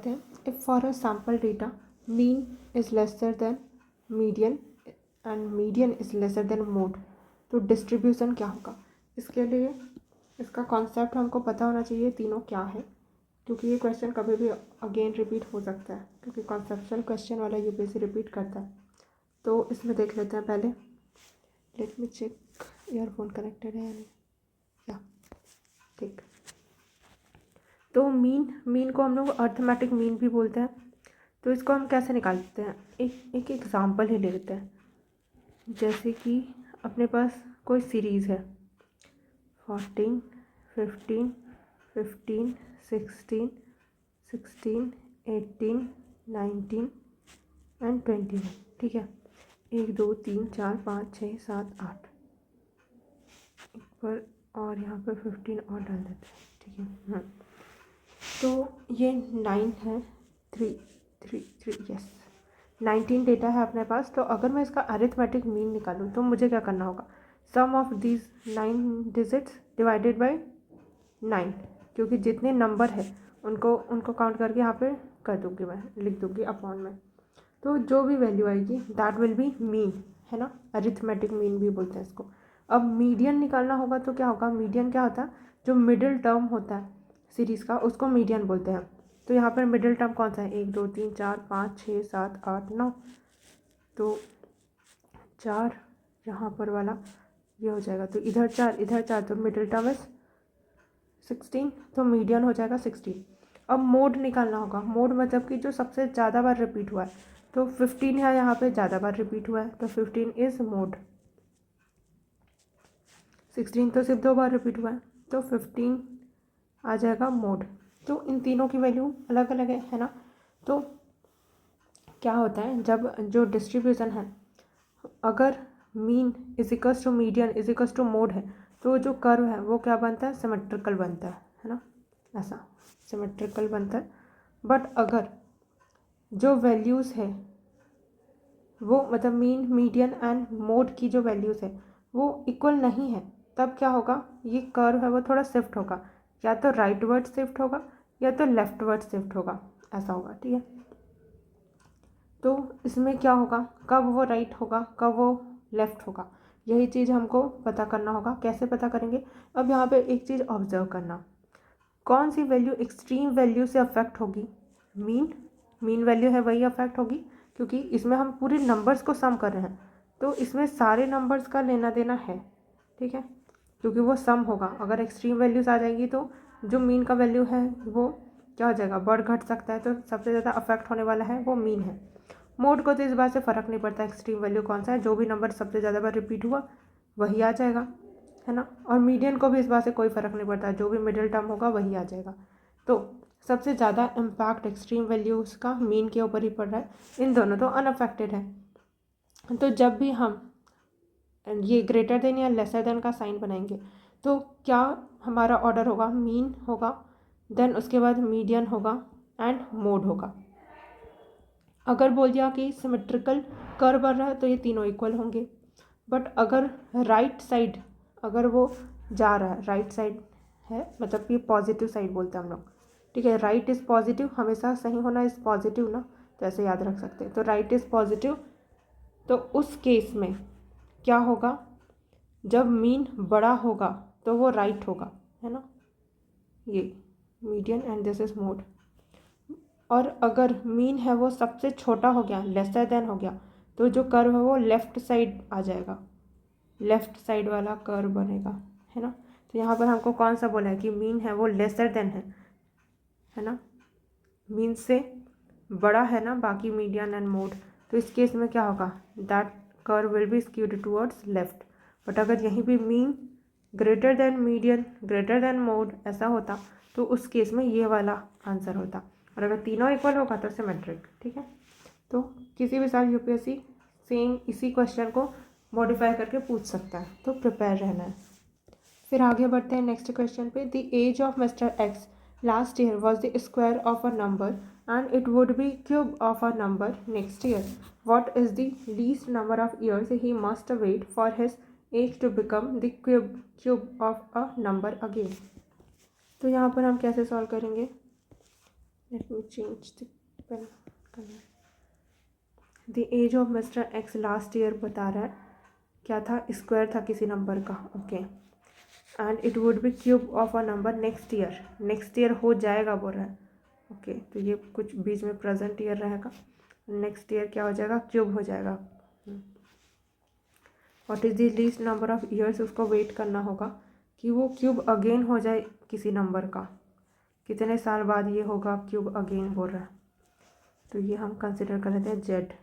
If for a sample data mean is lesser than median and median is lesser than mode, तो distribution क्या होगा। इसके लिए इसका कॉन्सेप्ट हमको पता होना चाहिए तीनों क्या है, क्योंकि ये क्वेश्चन कभी भी अगेन रिपीट हो सकता है, क्योंकि कॉन्सेप्चुअल क्वेश्चन वाला यूपीएससी रिपीट करता है। तो इसमें देख लेते हैं पहले। Let me check earphone connected है या नहीं। या ठीक। तो मीन को हम लोग अर्थमेटिक मीन भी बोलते हैं। तो इसको हम कैसे निकालते हैं, एक एग्जांपल ही ले लेते हैं। जैसे कि अपने पास कोई सीरीज़ है 14, 15, 15, 16, 16, 18, 19 एंड 21। ठीक है, 1 2 3 4 5 6 7 8 पर, और यहाँ पर 15 और डाल देते हैं। ठीक है, तो ये 9 है, 3 3 3 यस 19 डेटा है अपने पास। तो अगर मैं इसका अरिथमेटिक मीन निकालूँ तो मुझे क्या करना होगा, sum of these 9 digits divided by 9, क्योंकि जितने नंबर है उनको काउंट करके यहाँ पे कर दूँगी, मैं लिख दूँगी अपॉन में। तो जो भी वैल्यू आएगी दैट विल बी मीन, है ना, अरिथमेटिक मीन भी बोलते हैं इसको। अब मीडियन निकालना होगा तो क्या होगा, मीडियन क्या होता है, जो मिडिल टर्म होता है सीरीज़ का उसको मीडियन बोलते हैं। तो यहाँ पर मिडिल टर्म कौन सा है, 1 2 3 4 5 6 7 8 9, तो 4 यहाँ पर वाला ये हो जाएगा, तो इधर 4 इधर 4, तो मिडिल टर्म है 16, तो मीडियन हो जाएगा 16। अब मोड निकालना होगा, मोड मतलब कि जो सबसे ज़्यादा बार रिपीट हुआ है, तो 15 है यहाँ पे ज़्यादा बार रिपीट हुआ है, तो 15 इज़ मोड। 16 तो सिर्फ 2 बार रिपीट हुआ है, तो 15 आ जाएगा मोड। तो इन तीनों की वैल्यू अलग अलग है ना। तो क्या होता है, जब जो डिस्ट्रीब्यूशन है, अगर mean is equals to median is equals to mode है, तो जो कर्व है वो क्या बनता है, सिमेट्रिकल बनता है ना, ऐसा सिमेट्रिकल बनता है। बट अगर जो वैल्यूज़ है वो मतलब मीन मीडियन एंड मोड की जो वैल्यूज़ है वो इक्वल नहीं है, तब क्या होगा, ये कर्व है वो थोड़ा शिफ्ट होगा, या तो राइट वर्ड शिफ्ट होगा या तो लेफ्ट वर्ड शिफ्ट होगा, ऐसा होगा। ठीक है, तो इसमें क्या होगा, कब वो राइट होगा कब वो लेफ्ट होगा, यही चीज़ हमको पता करना होगा। कैसे पता करेंगे, अब यहाँ पे एक चीज़ ऑब्जर्व करना, कौन सी वैल्यू एक्सट्रीम वैल्यू से अफेक्ट होगी, मीन वैल्यू है वही अफेक्ट होगी, क्योंकि इसमें हम पूरे नंबर्स को सम कर रहे हैं, तो इसमें सारे नंबर्स का लेना देना है। ठीक है, क्योंकि वो सम होगा। अगर एक्सट्रीम वैल्यूज़ आ जाएंगी तो जो मीन का वैल्यू है वो क्या हो जाएगा, बढ़ घट सकता है, तो सबसे ज़्यादा अफेक्ट होने वाला है वो मीन है। मोड को तो इस बात से फ़र्क नहीं पड़ता एक्सट्रीम वैल्यू कौन सा है, जो भी नंबर सबसे ज़्यादा बार रिपीट हुआ वही आ जाएगा, है ना। और मीडियन को भी इस बात से कोई फ़र्क नहीं पड़ता, जो भी मिडिल टर्म होगा वही आ जाएगा। तो सबसे ज़्यादा इम्पैक्ट एक्सट्रीम वैल्यूज़ का मीन के ऊपर ही पड़ रहा है, इन दोनों तो अनअफेक्टेड है। तो जब भी हम ये ग्रेटर देन या लेसर देन का साइन बनाएंगे तो क्या हमारा ऑर्डर होगा, मीन होगा, देन उसके बाद मीडियन होगा एंड मोड होगा। अगर बोल दिया कि सिमेट्रिकल कर्व बन रहा है तो ये तीनों इक्वल होंगे। बट अगर राइट साइड अगर वो जा रहा है, राइट साइड है मतलब कि पॉजिटिव साइड बोलते हैं हम लोग। ठीक है, राइट इज़ पॉजिटिव, हमेशा सही होना इज़ पॉजिटिव ना, तो ऐसे याद रख सकते हैं। तो राइट इज़ पॉजिटिव, तो उस केस में क्या होगा, जब मीन बड़ा होगा तो वो राइट होगा, है ना, ये median and this is mode. और अगर मीन है वो सबसे छोटा हो गया, लेसर देन हो गया, तो जो कर्व है वो लेफ़्ट साइड आ जाएगा, लेफ़्ट साइड वाला कर्व बनेगा, है ना। तो यहाँ पर हमको कौन सा बोला है कि मीन है वो लेसर देन है ना, मीन से बड़ा है ना बाकी मीडियन एंड मोड। तो इस केस में क्या होगा, that curve will be skewed towards left. But अगर यहीं भी mean greater than median greater than mode ऐसा होता तो उस केस में ये वाला आंसर होता, और अगर तीनों इक्वल होगा तो सिमेट्रिक। ठीक है, तो किसी भी साल यूपीएससी सेम इसी क्वेश्चन को मॉडिफाई करके पूछ सकता है, तो प्रिपेयर रहना है। फिर आगे बढ़ते हैं नेक्स्ट क्वेश्चन पे। The age of mister X last year was the square of a number and it would be cube of a number next year. What is the least number of years he must wait for his age to become the cube of a number again. तो यहाँ पर हम कैसे solve करेंगे, let me change the pen colour. The age of mister X last year बता रहा है, क्या था, स्क्वायर था किसी नंबर का, okay. And it would be cube of a number next year हो जाएगा बोल रहा है, ओके। तो ये कुछ बीच में प्रेजेंट ईयर रहेगा, नेक्स्ट ईयर क्या हो जाएगा, क्यूब हो जाएगा। What is the least number of years, उसको वेट करना होगा कि वो क्यूब अगेन हो जाए किसी नंबर का, कितने साल बाद ये होगा क्यूब अगेन बोल रहा है। तो ये हम कंसिडर कर लेते हैं जेड।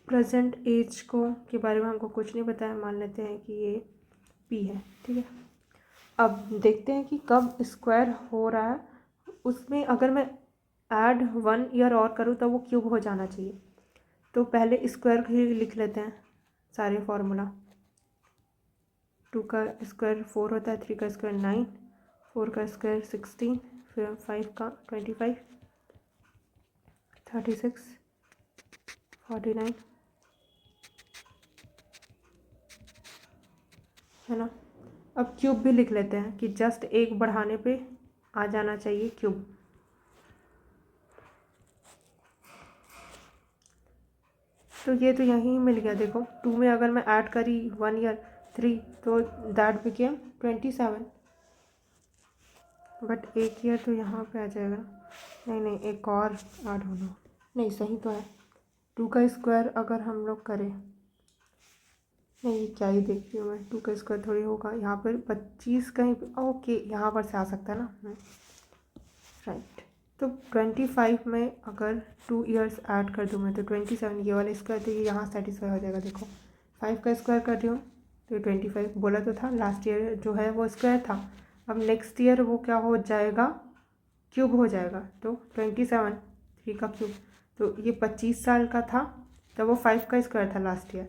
प्रेजेंट एज को के बारे में हमको कुछ नहीं पता है, मान लेते हैं कि ये पी है, ठीक है। अब देखते हैं कि कब स्क्वायर हो रहा है, उसमें अगर मैं ऐड 1 ईयर और करूँ तो वो क्यूब हो जाना चाहिए। तो पहले स्क्वायर ही लिख लेते हैं सारे फार्मूला। 2 का स्क्वायर 4 होता है, 3 का स्क्वायर 9, 4 का स्क्वायर 16, फिर 5 का 25, 36, 49, है ना। अब क्यूब भी लिख लेते हैं कि जस्ट एक बढ़ाने पे आ जाना चाहिए क्यूब। तो ये तो यहीं मिल गया, देखो 2 में अगर मैं ऐड करी 1 ईयर 3, तो दैट बिकेम 27। बट एक ईयर तो यहाँ पे आ जाएगा, नहीं एक और ऐड होना, नहीं सही तो है। 2 का स्क्वायर अगर हम लोग करें, नहीं क्या ही देख रही हूँ मैं, 2 का स्क्वायर थोड़ी होगा, यहाँ पर 25 कहीं पे, ओके यहाँ पर से आ सकता है ना, राइट। तो 25 में अगर 2 ईयर्स ऐड कर दूँ मैं तो 27, ये वाला स्क्वायर तो ये यहाँ सेटिस्फाई हो जाएगा। देखो 5 का स्क्वायर कर रही हूँ तो 25 बोला तो था, लास्ट ईयर जो है वो स्क्वायर था, अब नेक्स्ट ईयर वो क्या हो जाएगा, क्यूब हो जाएगा। तो 27 3 का क्यूब, तो ये 25 साल का था तब वो 5 का स्क्वायर था लास्ट ईयर,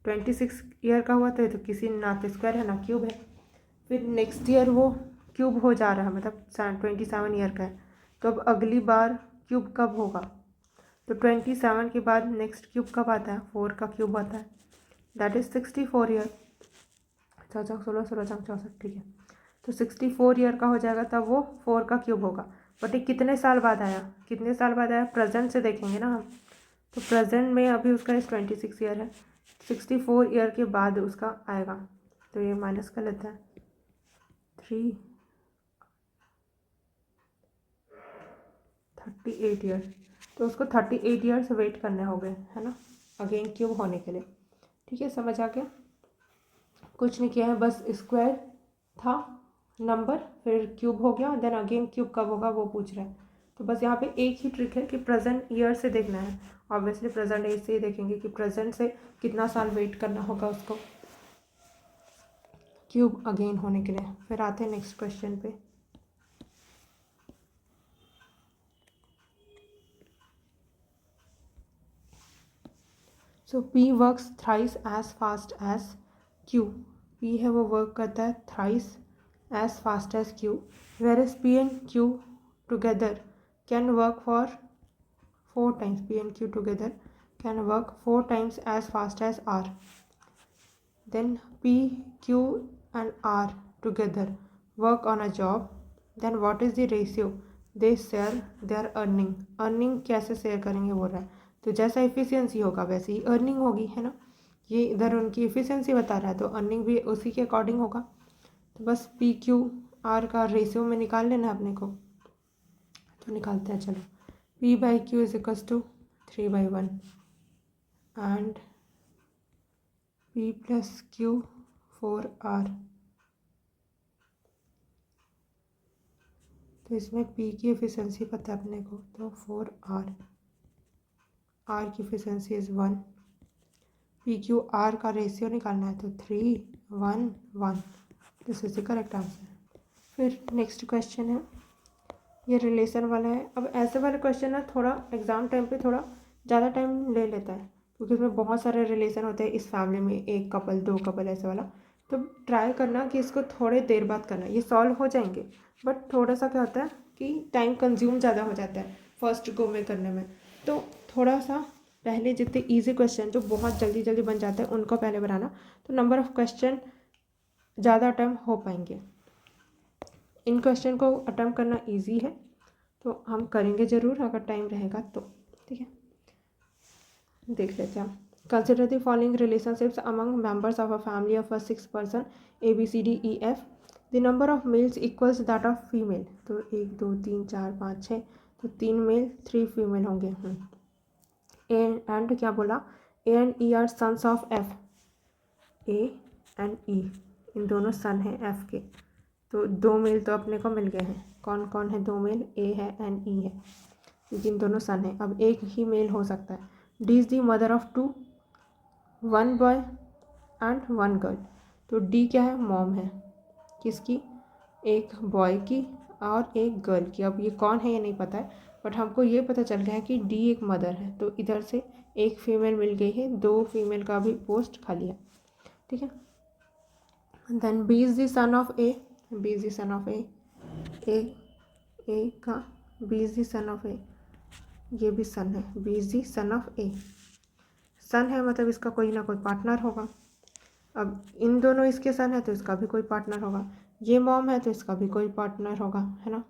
26 ईयर का हुआ तो किसी ना तो स्क्वायर है ना क्यूब है। फिर नेक्स्ट ईयर वो क्यूब हो जा रहा है, मतलब 27 ईयर का है, तो अब अगली बार क्यूब कब होगा, तो 27 के बाद नेक्स्ट क्यूब कब आता है, 4 का क्यूब आता है, दैट इज़ 64 ईयर। 16 16 64, ठीक है। तो 64 ईयर का हो जाएगा, तब वो 4 का क्यूब होगा। बट ये कितने साल बाद आया, कितने साल बाद आया, प्रेजेंट से देखेंगे ना हम। तो प्रेजेंट में अभी उसका 26 ईयर है, 64 ईयर के बाद उसका आएगा, तो ये माइनस कर लेते हैं 3, 38 ईयर। तो उसको 38 ईयर्स वेट करने हो गए, है ना, अगेन क्यूब होने के लिए। ठीक है, समझ आ गया। कुछ नहीं किया है, बस स्क्वायर था नंबर, फिर क्यूब हो गया, देन अगेन क्यूब कब होगा वो पूछ रहा है। तो बस यहाँ पे एक ही ट्रिक है कि प्रेजेंट ईयर से देखना है, ऑब्वियसली प्रेजेंट एज से ही देखेंगे कि प्रेजेंट से कितना साल वेट करना होगा उसको क्यूब अगेन होने के लिए। फिर आते हैं नेक्स्ट क्वेश्चन पे। So P works thrice as fast as Q। P है वो वर्क करता है thrice as fast as Q, where is P and Q together can work for 4 times, P and Q together can work 4 times as fast as R. Then P, Q and R together work on a job. Then what is the ratio they share their earning? Earning कैसे share करेंगे बोल रहा है, तो जैसा efficiency होगा वैसे ही earning होगी, है ना। ये इधर उनकी इफ़िशियंसी बता रहा है तो अर्निंग भी उसी के अकॉर्डिंग होगा। तो बस P Q R का रेशियो में निकाल लेना अपने को, तो निकालते हैं चलो। P by Q is equals to 3/1 and P plus Q 4R। तो इसमें P की एफिशिएंसी पता है अपने को, तो 4R, R की efficiency is 1, P Q R का रेशियो निकालना है तो 3 1 1, this is the correct answer. फिर नेक्स्ट क्वेश्चन है, ये रिलेशन वाला है। अब ऐसे वाले क्वेश्चन ना थोड़ा एग्ज़ाम टाइम पे थोड़ा ज़्यादा टाइम ले लेता है, क्योंकि उसमें बहुत सारे रिलेशन होते हैं इस फैमिली में, एक कपल 2 कपल ऐसे वाला। तो ट्राई करना कि इसको थोड़े देर बाद करना, ये सॉल्व हो जाएंगे बट थोड़ा सा क्या होता है कि टाइम कंज्यूम ज़्यादा हो जाता है फर्स्ट गो में करने में। तो थोड़ा सा पहले जितने ईजी क्वेश्चन जो बहुत जल्दी जल्दी बन जाते हैं उनको पहले बनाना, तो नंबर ऑफ़ क्वेश्चन ज़्यादा अटैम्प्ट हो पाएंगे। इन क्वेश्चन को अटैम्प्ट करना ईजी है तो हम करेंगे ज़रूर अगर टाइम रहेगा तो, ठीक है। देख लेते हैं। Consider the following relationships among members of a family of a 6 person ABCDEF। The number of males equals that of female. तो 1 2 3 4 5 6, तो 3 मेल 3 फीमेल होंगे। एंड क्या बोला, A and E are sons of F। A and E इन दोनों son हैं F के। तो 2 मेल तो अपने को मिल गए हैं। कौन कौन है 2 मेल, A है एंड E है, जिन दोनों सन हैं। अब एक ही मेल हो सकता है। D is the mother of 2, 1 boy and 1 girl. तो D क्या है, मॉम है किसकी, एक बॉय की और एक गर्ल की। अब ये कौन है ये नहीं पता है, बट हमको ये पता चल गया है कि D एक मदर है। तो इधर से एक फीमेल मिल गई है, 2 फीमेल का भी पोस्ट खाली है, ठीक है। Then B is the son of A। B is the son of A। A का B is the son of A, ये भी सन है। B is the son of A। Son है मतलब इसका कोई ना कोई पार्टनर होगा। अब इन दोनों इसके सन है तो इसका भी कोई पार्टनर होगा। ये मॉम है तो इसका भी कोई पार्टनर होगा, है ना।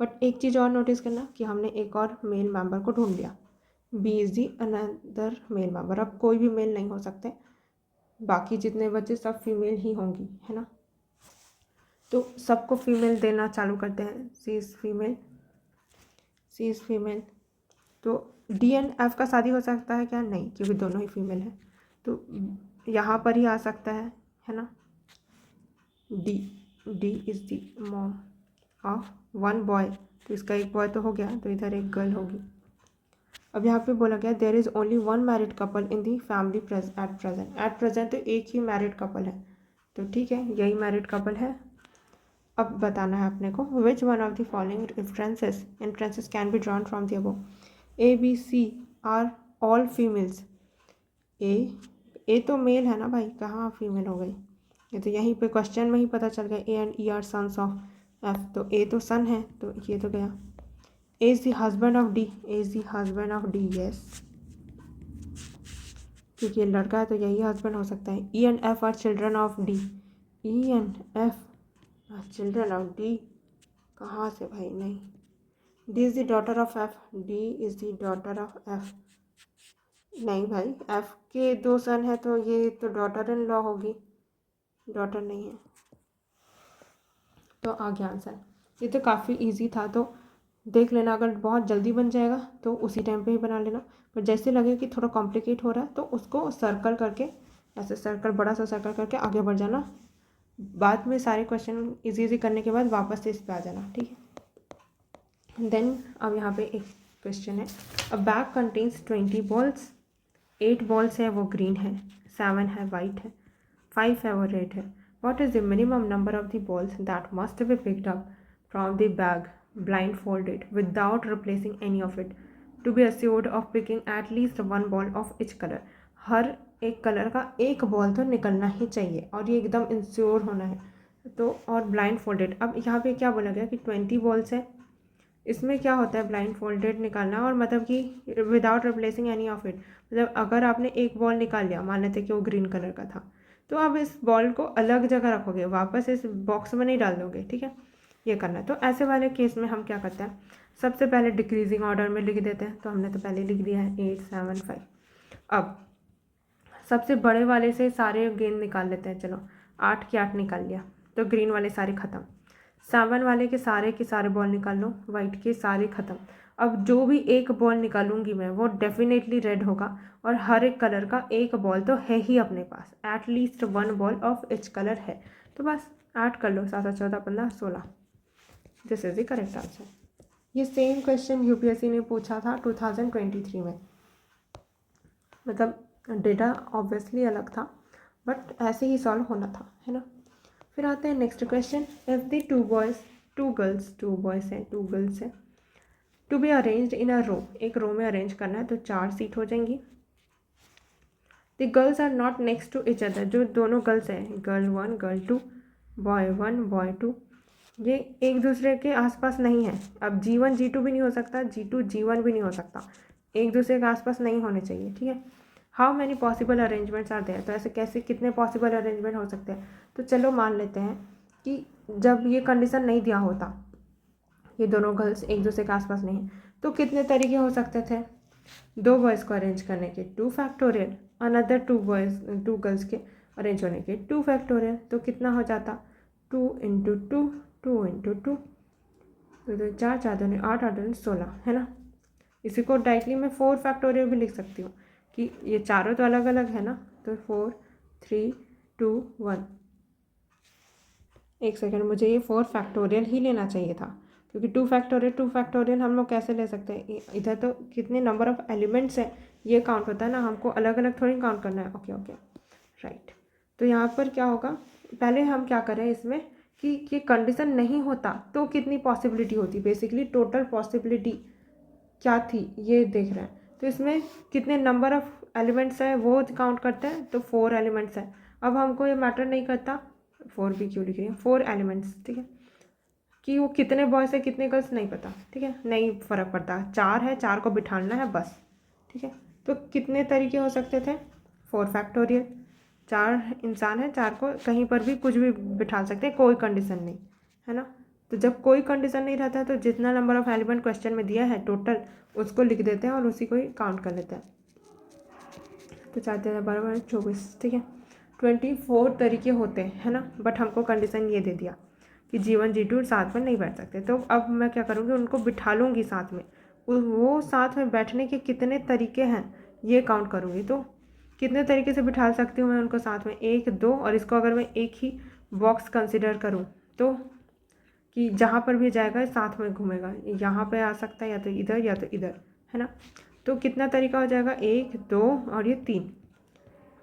बट एक चीज़ और नोटिस करना कि हमने एक और मेल मेंबर को ढूंढ लिया। B is the another male member. अब कोई भी मेल नहीं हो सकते, बाकी जितने बच्चे सब फीमेल ही होंगी, है ना। तो सबको फीमेल देना चालू करते हैं। She is female, she is female. तो D एंड F का शादी हो सकता है क्या, नहीं, क्योंकि दोनों ही फीमेल हैं। तो यहाँ पर ही आ सकता है ना। D is the mom of 1 boy. तो इसका एक बॉय तो हो गया, तो इधर एक गर्ल होगी। अब यहाँ पे बोला गया there is only 1 married couple in the family at present. At present तो एक ही मैरिड कपल है, तो ठीक है, यही मैरिड कपल है। अब बताना है अपने को which one of the following inferences can be drawn from the above. ABC are all females. A तो मेल है ना भाई, कहाँ फीमेल हो गई, ये तो यहीं पे क्वेश्चन में ही पता चल गया। A and E are sons of F। तो A तो सन है, तो ये तो गया। A is the husband of D। A is the husband of D, yes, क्योंकि ये लड़का है तो यही हस्बैंड हो सकता है। E and F are children of D। E and F are children of D, कहाँ से भाई, नहीं। D is the daughter of F। D is the daughter of F, नहीं भाई, F के 2 सन है तो ये तो डॉटर इन लॉ होगी, डॉटर नहीं है। तो आ गया आंसर। ये तो काफ़ी इजी था, तो देख लेना, अगर बहुत जल्दी बन जाएगा तो उसी टाइम पे ही बना लेना। पर जैसे लगे कि थोड़ा कॉम्प्लिकेट हो रहा है तो उसको सर्कल करके, ऐसे सर्कल, बड़ा सा सर्कल करके आगे बढ़ जाना। बाद में सारे क्वेश्चन इजी करने के बाद वापस से इस पर आ जाना, ठीक है। देन अब यहाँ पे एक क्वेश्चन है, अ बैग कंटेन्स 20 बॉल्स। 8 बॉल्स है वो ग्रीन है, 7 है वाइट है, 5 है वो रेड है। What is the minimum number of the balls that must be picked up from the bag blindfolded without replacing any of it to be assured of picking at least 1 ball of each color? हर एक colour का एक ball तो निकलना ही चाहिए और ये एकदम ensure होना है। तो और ब्लाइंड फोल्डेड, अब यहाँ पे क्या बोला गया कि 20 बॉल्स है, इसमें क्या होता है ब्लाइंड फोल्डेड निकालना, और मतलब कि without replacing any of it, मतलब अगर आपने एक बॉल निकाल लिया, मान लेते कि वो ग्रीन कलर का था, तो आप इस बॉल को अलग जगह रखोगे, वापस इस बॉक्स में नहीं डाल दोगे, ठीक है, ये करना है। तो ऐसे वाले केस में हम क्या करते हैं, सबसे पहले डिक्रीजिंग ऑर्डर में लिख देते हैं। तो हमने तो पहले लिख दिया है 8 7 5। अब सबसे बड़े वाले से सारे गेंद निकाल लेते हैं। चलो 8 के 8 निकाल लिया, तो ग्रीन वाले सारे ख़त्म। 7 वाले के सारे बॉल निकाल लो, वाइट के सारे ख़त्म। अब जो भी एक बॉल निकालूंगी मैं वो डेफिनेटली रेड होगा, और हर एक कलर का एक बॉल तो है ही अपने पास, at least 1 ball of each colour है। तो बस ऐड कर लो, 7 14 15 16। This is the correct answer. ये सेम क्वेश्चन UPSC ने पूछा था 2023 में, मतलब डेटा ऑब्वियसली अलग था बट ऐसे ही सॉल्व होना था, है ना। फिर आते हैं next question, if the 2 boys 2 girls, 2 boys हैं 2 गर्ल्स हैं, टू बी अरेंज्ड इन अ रो, एक रो में अरेंज करना है, तो 4 सीट हो जाएंगी। The girls are not next to each other, जो दोनों गर्ल्स हैं, गर्ल 1 गर्ल 2, बॉय 1 बॉय 2, ये एक दूसरे के आसपास नहीं है। अब G1 G2 भी नहीं हो सकता, G2 G1 भी नहीं हो सकता, एक दूसरे के आसपास नहीं होने चाहिए, ठीक है। How many possible arrangements are there, तो ऐसे कैसे कितने पॉसिबल अरेंजमेंट हो सकते हैं। तो चलो मान लेते हैं कि जब ये कंडीशन नहीं दिया होता ये दोनों गर्ल्स एक दूसरे के आसपास नहीं है, तो कितने तरीके हो सकते थे 2 बॉयज़ को अरेंज करने के 2 फैक्टोरियल, अनदर 2 गर्ल्स के अरेंज होने के 2 फैक्टोरियल। तो कितना हो जाता 2 इंटू 2, 2 इंटू 2, तो 4, 4 दूनी 8, 8 दूनी 16, है ना। इसी को डायरेक्टली मैं 4 फैक्टोरियल भी लिख सकती हूँ कि ये चारों तो अलग अलग है ना, तो 4, 3, 2, 1। एक सेकेंड, मुझे ये 4 फैक्टोरियल ही लेना चाहिए था, क्योंकि 2 फैक्टोरियल हम लोग कैसे ले सकते हैं, इधर तो कितने नंबर ऑफ एलिमेंट्स हैं ये काउंट होता है ना, हमको अलग अलग थोड़ी काउंट करना है। Okay okay right. तो यहाँ पर क्या होगा, पहले हम क्या करें इसमें कि ये कंडीशन नहीं होता तो कितनी पॉसिबिलिटी होती, बेसिकली टोटल पॉसिबिलिटी क्या थी ये देख रहे हैं। तो इसमें कितने नंबर ऑफ एलिमेंट्स है वो काउंट करते हैं, तो 4 एलिमेंट्स है। अब हमको ये मैटर नहीं करता 4 भी क्यों लिख रही है, 4 एलिमेंट्स, ठीक है, कि वो कितने बॉयज़ है कितने गर्ल्स नहीं पता, ठीक है, नहीं फ़र्क पड़ता, 4 है, 4 को बिठाना है बस, ठीक है। तो कितने तरीके हो सकते थे 4 फैक्टोरियल, 4 इंसान है, 4 को कहीं पर भी कुछ भी बिठा सकते हैं, कोई कंडीशन नहीं, है ना। तो जब कोई कंडीशन नहीं रहता है तो जितना नंबर ऑफ एलिमेंट क्वेश्चन में दिया है टोटल उसको लिख देते हैं और उसी को ही काउंट कर लेते हैं। तो 4 × 12 = 24, ठीक है। 24 तरीके होते हैं, है ना, बट हमको कंडीशन ये दे दिया कि G1 G2 साथ में नहीं बैठ सकते। तो अब मैं क्या करूँगी, उनको बिठा लूँगी साथ में, वो साथ में बैठने के कितने तरीके हैं ये काउंट करूँगी। तो कितने तरीके से बिठा सकती हूँ मैं उनको साथ में, 1, 2, और इसको अगर मैं एक ही बॉक्स कंसिडर करूँ तो कि जहाँ पर भी जाएगा साथ में घूमेगा, यहाँ पे आ सकता है या तो इधर, है ना। तो कितना तरीका हो जाएगा, 1, 2 और ये 3।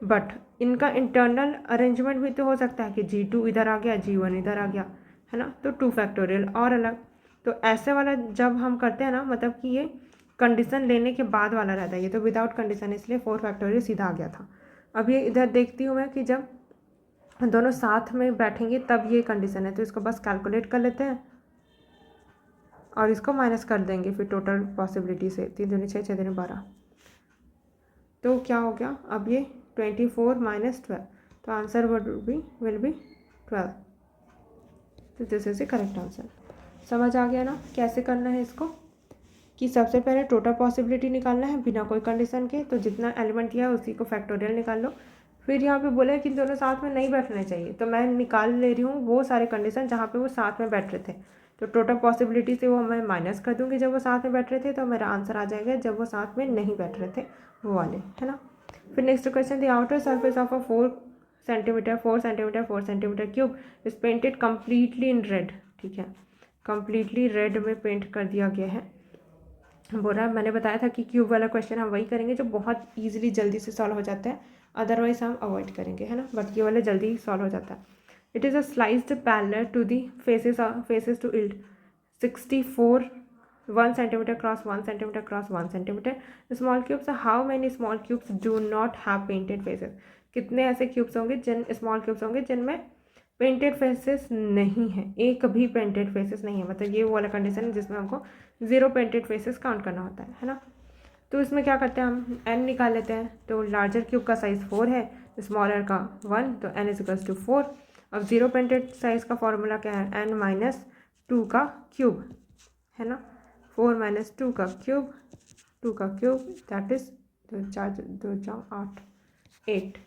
बट इनका इंटरनल अरेंजमेंट भी तो हो सकता है कि G2 इधर आ गया, G1 इधर आ गया, है ना, तो 2 फैक्टोरियल और अलग। तो ऐसे वाला जब हम करते हैं ना, मतलब कि ये कंडीशन लेने के बाद वाला रहता है, ये तो विदाउट कंडीशन, इसलिए 4 फैक्टोरियल सीधा आ गया था। अब ये इधर देखती हूँ मैं कि जब दोनों साथ में बैठेंगे तब ये कंडीशन है, तो इसको बस कैलकुलेट कर लेते हैं और इसको माइनस कर देंगे फिर टोटल पॉसिबिलिटी से, 3 दूनी 6, 6 दूनी 12, तो क्या हो गया, अब ये 24 - 12, तो आंसर विल बी 12। तो this is the correct answer. समझ आ गया ना कैसे करना है इसको, कि सबसे पहले टोटल पॉसिबिलिटी निकालना है बिना कोई कंडीशन के, तो जितना एलिमेंट दिया है उसी को फैक्टोरियल निकाल लो। फिर यहाँ पे बोला कि दोनों साथ में नहीं बैठने चाहिए, तो मैं निकाल ले रही हूँ वो सारे कंडीशन जहाँ पे वो साथ में बैठ रहे थे। तो टोटल पॉसिबिलिटी से वो मैं माइनस कर दूँगी जब वो साथ में बैठ रहे थे, तो मेरा आंसर आ जाएगा जब वो साथ में नहीं बैठ रहे थे वो वाले, है ना। फिर next question, the outer surface of a 4 centimetre 4 centimetre 4 centimetre cube is painted completely in red, ठीक है, कम्प्लीटली रेड में पेंट कर दिया गया है। बोल रहा है, मैंने बताया था कि क्यूब वाला क्वेश्चन हम वही करेंगे जो बहुत ईजिली जल्दी से सॉल्व हो जाता है, अदरवाइज हम अवॉइड करेंगे, है ना, बट ये वाला जल्दी सॉल्व हो जाता है। It is a sliced parallel to the faces to yield 64 1 centimeter cross 1 centimeter cross 1 centimeter small cubes. How many small cubes do not have painted faces, कितने ऐसे क्यूब्स होंगे स्मॉल क्यूब्स होंगे जिनमें पेंटेड फेसेस नहीं है, एक भी painted faces नहीं है, मतलब ये वो वाला कंडीशन है जिसमें हमको 0 पेंटेड फेसेस काउंट करना होता है ना। तो इसमें क्या करते हैं, हम n निकाल लेते हैं। तो लार्जर क्यूब का साइज़ 4 है, स्मॉलर का 1, तो n = 4। अब 0 पेंटेड साइज़ का फॉर्मूला क्या है, n - 2 का क्यूब, है ना, 4 - 2 का क्यूब, 2 का क्यूब, दैट इज 2 4 2 4 8 8।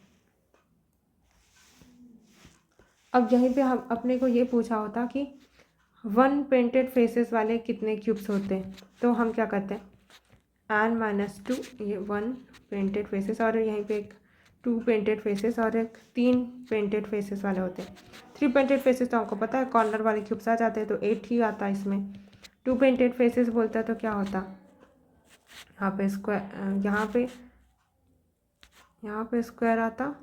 अब यहीं पे हम अपने को ये पूछा होता कि 1 पेंटेड फेसेस वाले कितने क्यूब्स होते हैं, तो हम क्या करते हैं, n - 2, ये 1 पेंटेड फेसेस और यहीं पे एक 2 पेंटेड फेसेस और एक 3 पेंटेड फेसेस वाले होते हैं। 3 पेंटेड फेसेस तो हमको पता है कॉर्नर वाले क्यूब्स आ जाते हैं, तो 8 ही आता है इसमें। 2 पेंटेड फेसेस बोलता है तो क्या होता, यहाँ पे स्क्वायर, यहाँ पे स्क्वायर आता।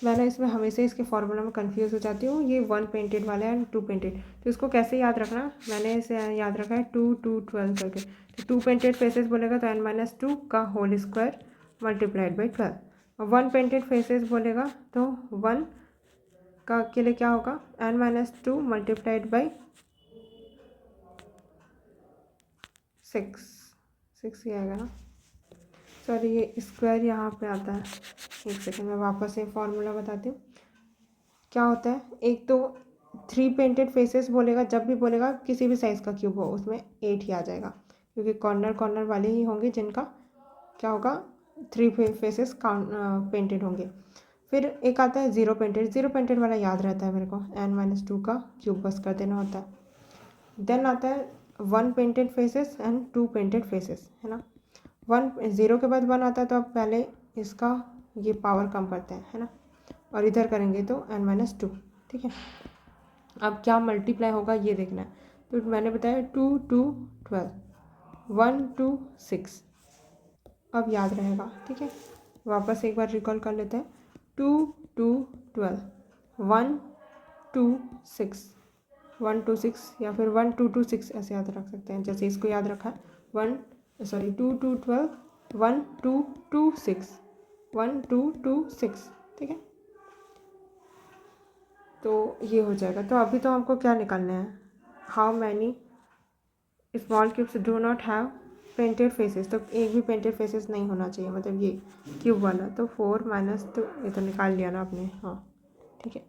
मैं ना इसमें हमेशा इसके फॉर्मूला में कंफ्यूज हो जाती हूँ, ये 1 पेंटेड वाला है एंड 2 पेंटेड, तो इसको कैसे याद रखना, मैंने इसे याद रखा है 2 2 12 करके। तो 2 पेंटेड फेसेस बोलेगा तो n - 2 का होल स्क्वायर मल्टीप्लाइड बाई 12, और 1 पेंटेड फेसेस बोलेगा तो 1 का के लिए क्या होगा, n - 2 मल्टीप्लाइड बाई 6 ही आएगा ना, सॉरी ये स्क्वायर यहाँ पे आता है। एक सेकेंड मैं वापस से फॉर्मूला बताती हूँ क्या होता है। एक तो 3 पेंटेड फेसेस बोलेगा, जब भी बोलेगा किसी भी साइज़ का क्यूब हो उसमें 8 ही आ जाएगा, क्योंकि कॉर्नर कॉर्नर वाले ही होंगे जिनका क्या होगा 3 फेसेस पेंटेड होंगे। फिर एक आता है 0 पेंटेड। 0 पेंटेड वाला याद रहता है मेरे को, n-2 का क्यूब बस कर देना होता है। देन आता है 1 painted faces and 2 painted faces, है ना। 0 के बाद 1 आता है तो अब पहले इसका ये पावर कम करते हैं, है ना, और इधर करेंगे तो n-2, ठीक है। अब क्या मल्टीप्लाई होगा ये देखना है। तो मैंने बताया 2 2 12, 1 2 6, अब याद रहेगा, ठीक है। वापस एक बार रिकॉल कर लेते हैं। 2 2 12, 1 2 6, 1 2 6, या फिर 1 2 2 6 ऐसे याद रख सकते हैं, जैसे इसको याद रखा है। 2 2 12, 1 2 2 6, 1 2 2 6, ठीक है। तो ये हो जाएगा। तो अभी तो हमको क्या निकालना है, how many small cubes do not have painted faces. तो एक भी पेंटेड फेसेस नहीं होना चाहिए, मतलब ये क्यूब वाला। तो 4 माइनस, तो ये तो निकाल लिया ना आपने, हाँ ठीक है।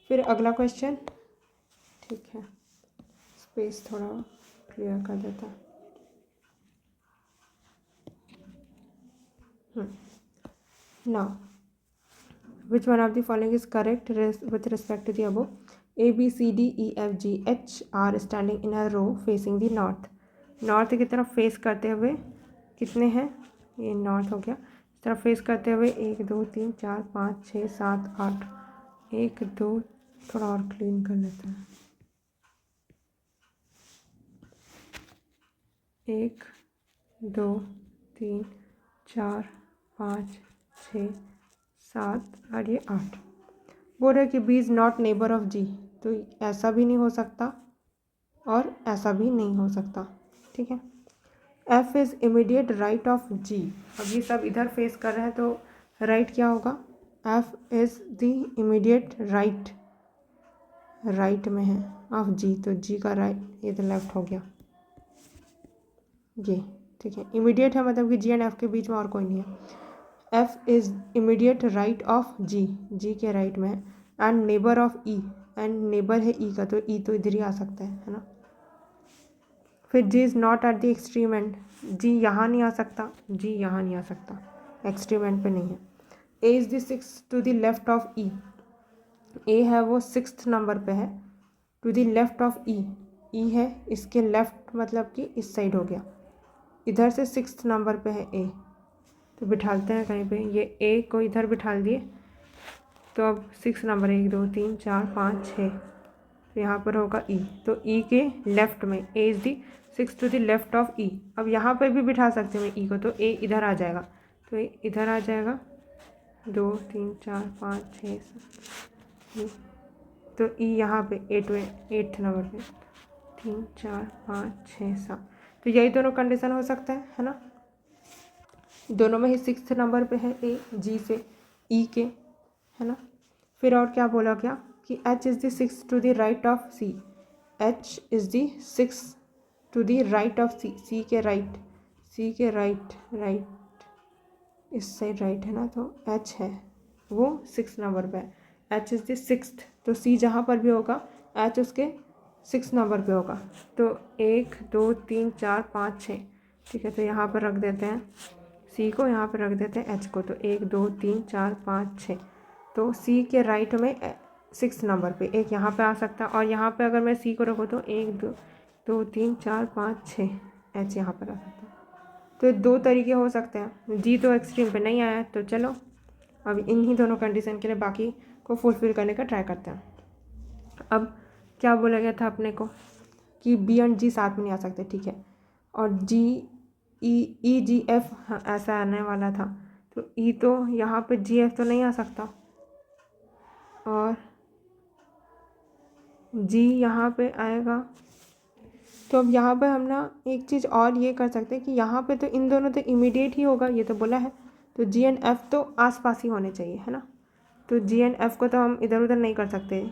फिर अगला क्वेश्चन, ठीक है, स्पेस थोड़ा क्लियर कर देता है। Now which one of the following is correct with respect to the above? A B C D E F G H are standing in a row facing the north. North की तरफ face करते हुए कितने हैं, ये north हो गया। इस तरफ फेस करते हुए 1 2 3 4 5 6 7 8, 1 2, थोड़ा और क्लीन कर लेते हैं। 1 2 3 4 5 6 7 और ये 8। बोल रहे कि B is not neighbour of G, तो ऐसा भी नहीं हो सकता और ऐसा भी नहीं हो सकता, ठीक है। F is immediate right of G. अब ये सब इधर फेस कर रहे हैं तो राइट क्या होगा, F is the immediate right, right में है ऑफ जी, तो जी का राइट, ये तो लेफ्ट हो गया ये, ठीक है। इमीडिएट है मतलब कि जी एंड एफ के बीच में और कोई नहीं है। F is immediate right of G, G के राइट में है। And neighbour of E, and neighbour है ई का, तो ई तो इधर ही आ सकता है ना। फिर G is not at the extreme end, G यहाँ नहीं आ सकता, जी यहाँ नहीं आ सकता, एक्सट्रीम एंड पे नहीं है। A is the 6 to the left of E, A है वो 6th नंबर पे है, to the left of E, E है इसके लेफ्ट मतलब कि इस साइड हो गया, इधर से 6th नंबर पे है ए, तो बिठालते हैं कहीं पे, ये ए को इधर बिठाल दिए, तो अब 6 नंबर 1 2 3 4 5 6, तो यहाँ पर होगा ई, तो ई के लेफ्ट में, A is the 6 to the left of E. अब यहाँ पर भी बिठा सकते हैं ई को, तो ए इधर आ जाएगा, तो ए इधर आ जाएगा, 2 3 4 5 6 7, तो ई यहाँ पे 8th नंबर पे, 3 4 5 6 7, तो यही दोनों कंडीशन हो सकता है ना। दोनों में ही 6th नंबर पे है ए जी से ई के, है ना। फिर और क्या बोला गया कि H is the 6 to the right of C, H is the 6 to the right of C, C के राइट, सी के राइट, राइट इस साइड राइट है ना, तो एच है वो 6 नंबर पे है, एच इज़ द 6th, तो सी जहाँ पर भी होगा एच उसके 6 नंबर पे होगा। तो 1 2 3 4 5 6, ठीक है, तो यहाँ पर रख देते हैं सी को, यहाँ पर रख देते हैं एच को, तो 1 2 3 4 5 6, तो सी के राइट में 6 नंबर पे एक यहाँ पे आ सकता है, और यहाँ पे अगर मैं सी को रखूँ तो 1 2 3 4 5 6, एच यहाँ पर आ सकता है। तो 2 तरीके हो सकते हैं, जी तो एक्सट्रीम पे नहीं आया, तो चलो अब इन्हीं दोनों कंडीशन के लिए बाकी को फुलफिल करने का ट्राई करते हैं। अब क्या बोला गया था अपने को कि बी एंड जी साथ में नहीं आ सकते, ठीक है, और जी ई जी एफ ऐसा आने वाला था, तो ई तो यहाँ पे जी एफ तो नहीं आ सकता, और जी यहाँ पे आएगा, तो अब यहाँ पे हम ना एक चीज़ और ये कर सकते हैं कि यहाँ पे तो इन दोनों तो इमीडिएट ही होगा, ये तो बोला है, तो जी एंड एफ तो आसपास ही होने चाहिए, है ना। तो जी एंड एफ को तो हम इधर उधर नहीं कर सकते,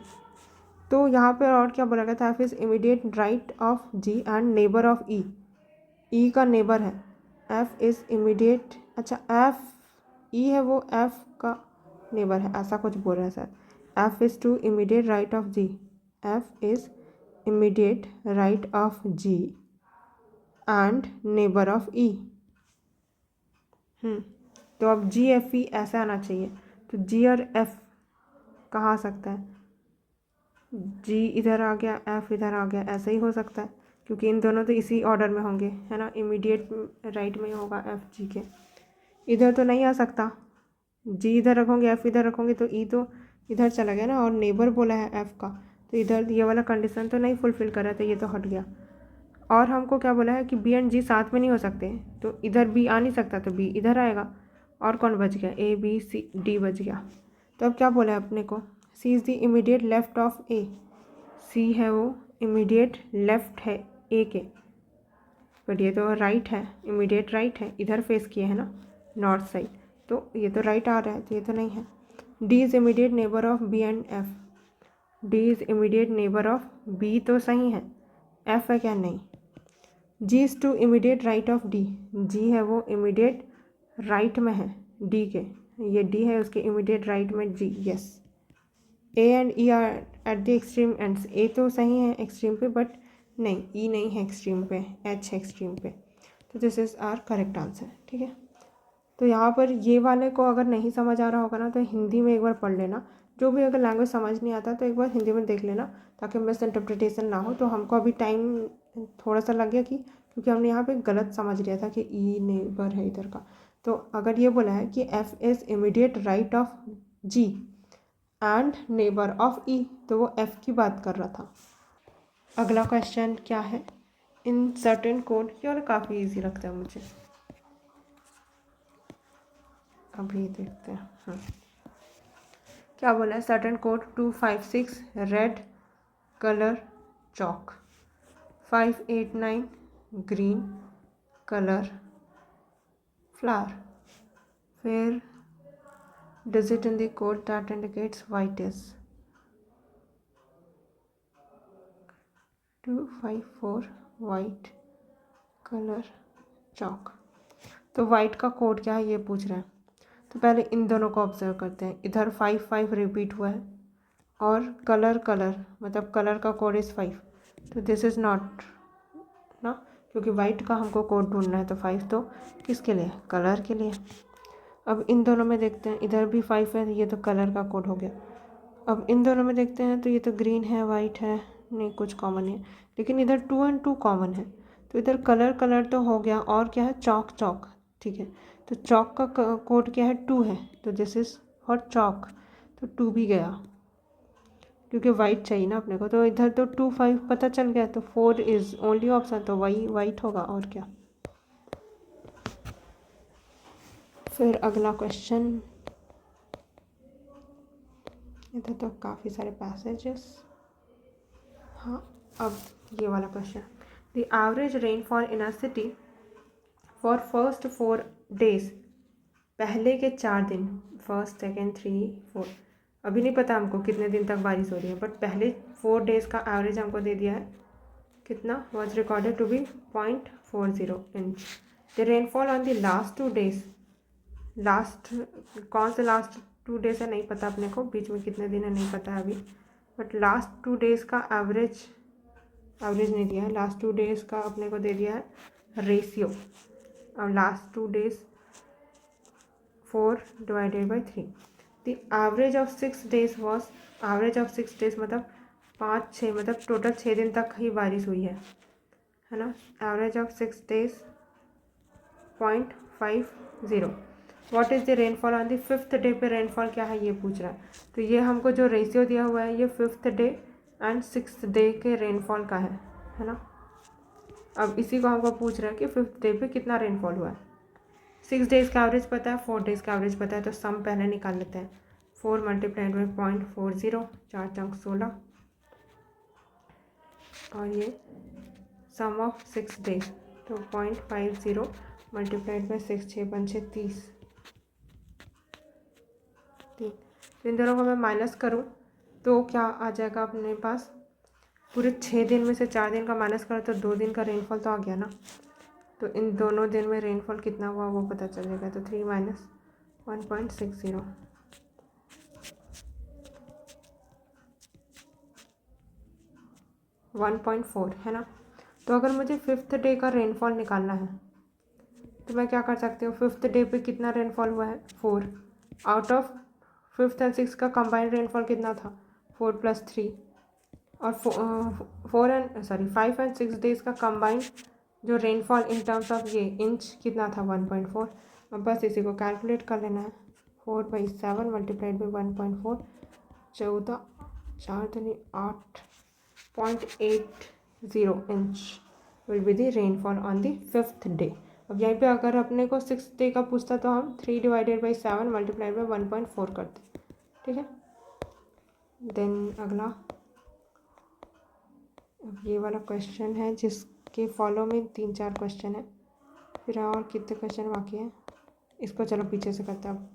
तो यहाँ पे और क्या बोला गया था, F is immediate right of G and neighbour of E, E का नेबर है, एफ इज़ इमीडिएट, अच्छा एफ ई है वो एफ का नेबर है, ऐसा कुछ बोल रहा है sir. F is to immediate right of G F is immediate right of G and neighbour of E. तो अब जी एफ ई ऐसा आना चाहिए। तो जी और एफ कहाँ आ सकता है, जी इधर आ गया, एफ इधर आ गया, ऐसा ही हो सकता है क्योंकि इन दोनों तो इसी ऑर्डर में होंगे, है ना, इमीडिएट राइट में ही होगा एफ जी के। इधर तो नहीं आ सकता, जी इधर रखोगे एफ इधर रखोगे तो ई तो इधर चला गया ना, और नेबर बोला है एफ का, तो इधर ये वाला कंडीशन तो नहीं फुलफिल कर रहा था, ये तो हट गया। और हमको क्या बोला है कि बी एंड जी साथ में नहीं हो सकते, तो इधर बी आ नहीं सकता, तो बी इधर आएगा। और कौन बच गया, ए बी सी डी बच गया। तो अब क्या बोला है अपने को, C is the immediate left of A. C है वो इमीडिएट लेफ्ट है ए के, बट ये तो राइट है, इमीडिएट राइट है, इधर फेस किए है ना नॉर्थ साइड, तो ये तो राइट आ रहा है, तो ये तो नहीं है। D is immediate neighbour of B and F. D is immediate neighbour of B तो सही है, एफ है क्या, नहीं। G is to immediate right of D. G है वो इमीडिएट राइट में है डी के, ये डी है उसके इमीडिएट राइट में G, yes. A and E are at the extreme ends. A तो सही है एक्सट्रीम पे, बट नहीं, ई नहीं है एक्सट्रीम पे, एच है एक्सट्रीम पे, तो this is our correct answer. ठीक है, तो यहाँ पर ये वाले को अगर नहीं समझ आ रहा होगा ना तो हिंदी में एक बार पढ़ लेना, जो भी अगर लैंग्वेज समझ नहीं आता तो एक बार हिंदी में देख लेना, ताकि मिस इंटरप्रिटेशन ना हो। तो हमको अभी टाइम थोड़ा सा लग गया क्योंकि हमने यहाँ पे गलत समझ लिया था कि ई नेबर है इधर का। तो अगर ये बोला है कि F is immediate right of G and neighbour of E, तो वो एफ की बात कर रहा था। अगला क्वेश्चन क्या है, इन सर्टेन कोड, ये वाला काफ़ी ईजी लगता है मुझे, अभी देखते हैं। क्या बोला है, certain code 256 red colour chalk, 589 green colour flower, फिर digit in the code that indicates white is 254 white colour chalk. तो वाइट का कोड क्या है ये पूछ रहे हैं, तो पहले इन दोनों को ऑब्जर्व करते हैं। इधर 5 रिपीट हुआ है, और कलर मतलब कलर का कोड इज़ 5, तो दिस इज़ नॉट ना, क्योंकि वाइट का हमको कोड ढूंढना है, तो 5 तो किसके लिए, कलर के लिए। अब इन दोनों में देखते हैं, इधर भी 5 है, ये तो कलर का कोड हो गया। अब इन दोनों में देखते हैं, तो ये तो ग्रीन है, वाइट है, नहीं कुछ कॉमन नहीं है, लेकिन इधर 2 और 2 कॉमन है, तो इधर कलर तो हो गया, और क्या है, चॉक। ठीक है, तो चॉक का कोड क्या है, 2 है, तो दिस इज़ फॉर चॉक, तो 2 भी गया, क्योंकि वाइट चाहिए ना अपने को, तो इधर तो 2 5 पता चल गया, तो 4 इज़ ओनली ऑप्शन, तो वही वाइट होगा, और क्या। फिर अगला क्वेश्चन, इधर तो काफ़ी सारे पैसेजेस। हाँ, अब ये वाला question, the average rainfall in a city for first 4 days, पहले के 4 दिन, फर्स्ट सेकेंड 3 4, अभी नहीं पता हमको कितने दिन तक बारिश हो रही है, बट पहले 4 डेज़ का एवरेज हमको दे दिया है, कितना was recorded to be 0.40 inch. The rainfall on the last 2 days, last कौन से लास्ट 2 डेज है नहीं पता अपने को, बीच में कितने दिन है नहीं पता है अभी, बट लास्ट 2 डेज़ का एवरेज नहीं दिया है, लास्ट 2 डेज़ का अपने को दे दिया है रेशियो। अब last 2 days 4 divided by 3, the average of 6 days was, average of 6 days मतलब 5 6, मतलब टोटल 6 दिन तक ही बारिश हुई है ना। Average of 6 days 0.50। What is the rainfall on the 5th day, पे रेनफॉल क्या है ये पूछ रहा है, तो ये हमको जो रेशियो दिया हुआ है ये 5th day and 6th day के रेनफॉल का है ना। अब इसी को हमको पूछ रहा है कि 5th डे पे कितना रेनफॉल हुआ है। 6 डेज़ का एवरेज पता है, 4 डेज़ का एवरेज पता है, तो सम पहले निकाल लेते हैं। 4 मल्टीप्लाइड बाई 0.40, 4 चंक 16, और ये सम ऑफ 6 डेज, तो 0.50 मल्टीप्लाइड बाई 6, 6 5 30। तो इन दोनों को मैं माइनस करूँ तो क्या आ जाएगा अपने पास, पूरे 6 दिन में से 4 दिन का माइनस करो तो 2 दिन का रेनफॉल तो आ गया ना, तो इन दोनों दिन में रेनफॉल कितना हुआ वो पता चल जाएगा, तो 3 माइनस 1.60, 1.4 है ना। तो अगर मुझे 5th डे का रेनफॉल निकालना है तो मैं क्या कर सकती हूँ, 5th डे पे कितना रेनफॉल हुआ है 4, out of 5th and 6th का कंबाइंड रेनफॉल कितना था 4 + 3, और 5 एंड 6 डेज का कंबाइंड जो रेनफॉल इन टर्म्स ऑफ ये इंच कितना था 1.4। अब बस इसी को कैलकुलेट कर लेना है, 4/7 मल्टीप्लाइड बाई 1.4, 14 4 दूनी 8.80 inch will be the rainfall on the 5th day. अब यहीं पे अगर अपने को 6th डे का पूछता तो हम 3/7 मल्टीप्लाइड बाई 1.4 करते, ठीक है। देन अगला अब ये वाला क्वेश्चन है जिसके फॉलो में 3-4 क्वेश्चन है, फिर और कितने क्वेश्चन बाकी हैं इसको चलो पीछे से करते हैं। अब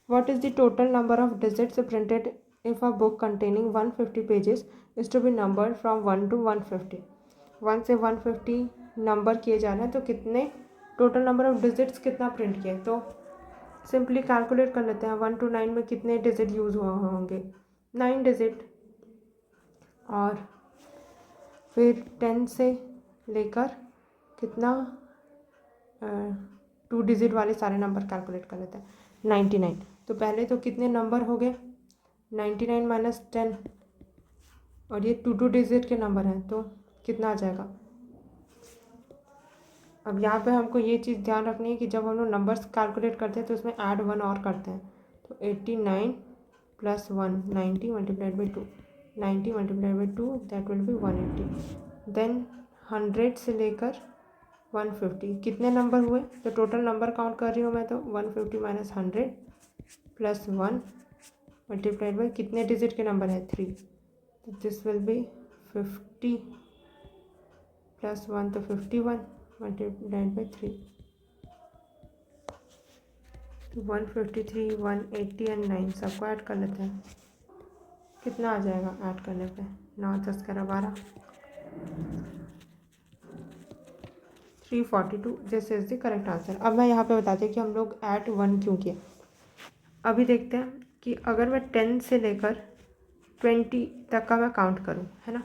what is the total number of digits printed if a book containing 150 pages is to be numbered from 1 to 150। 1 से 150 नंबर किए जा रहे हैं, तो कितने टोटल नंबर ऑफ डिजिट्स कितना प्रिंट किए, तो सिंपली कैलकुलेट कर लेते हैं। 1 to 9 में कितने डिजिट यूज़ हुआ होंगे, 9 डिजिट, और फिर 10 से लेकर कितना 2 डिजिट वाले सारे नंबर कैलकुलेट कर लेते हैं। 99, तो पहले तो कितने नंबर हो गए 99 - 10, और ये 2 डिजिट के नंबर हैं तो कितना आ जाएगा। अब यहाँ पे हमको ये चीज़ ध्यान रखनी है कि जब हम लोग नंबर्स कैलकुलेट करते हैं तो उसमें ऐड 1 और करते हैं, तो 89 + 1 90 multiplied by 2, 90 multiplied by 2 that will be 180। Then 100 से लेकर 150 कितने नंबर हुए, तो टोटल नंबर काउंट कर रही हूँ मैं, तो 150 - 100 + 1 मल्टीप्लाइड बाई कितने डिजिट के नंबर है 3, तो दिस विल बी 50 + 1 तो 51 मल्टीप्लाइड बाई 3, तो 153 180 एंड 9 सबको ऐड कर लेते हैं, कितना आ जाएगा ऐड करने पे 9 10 11 12 342, this is the correct answer. अब मैं यहाँ पे बताती हूँ कि हम लोग ऐड 1 क्यों किए। अभी देखते हैं कि अगर मैं 10 से लेकर 20 तक का मैं काउंट करूँ, है ना,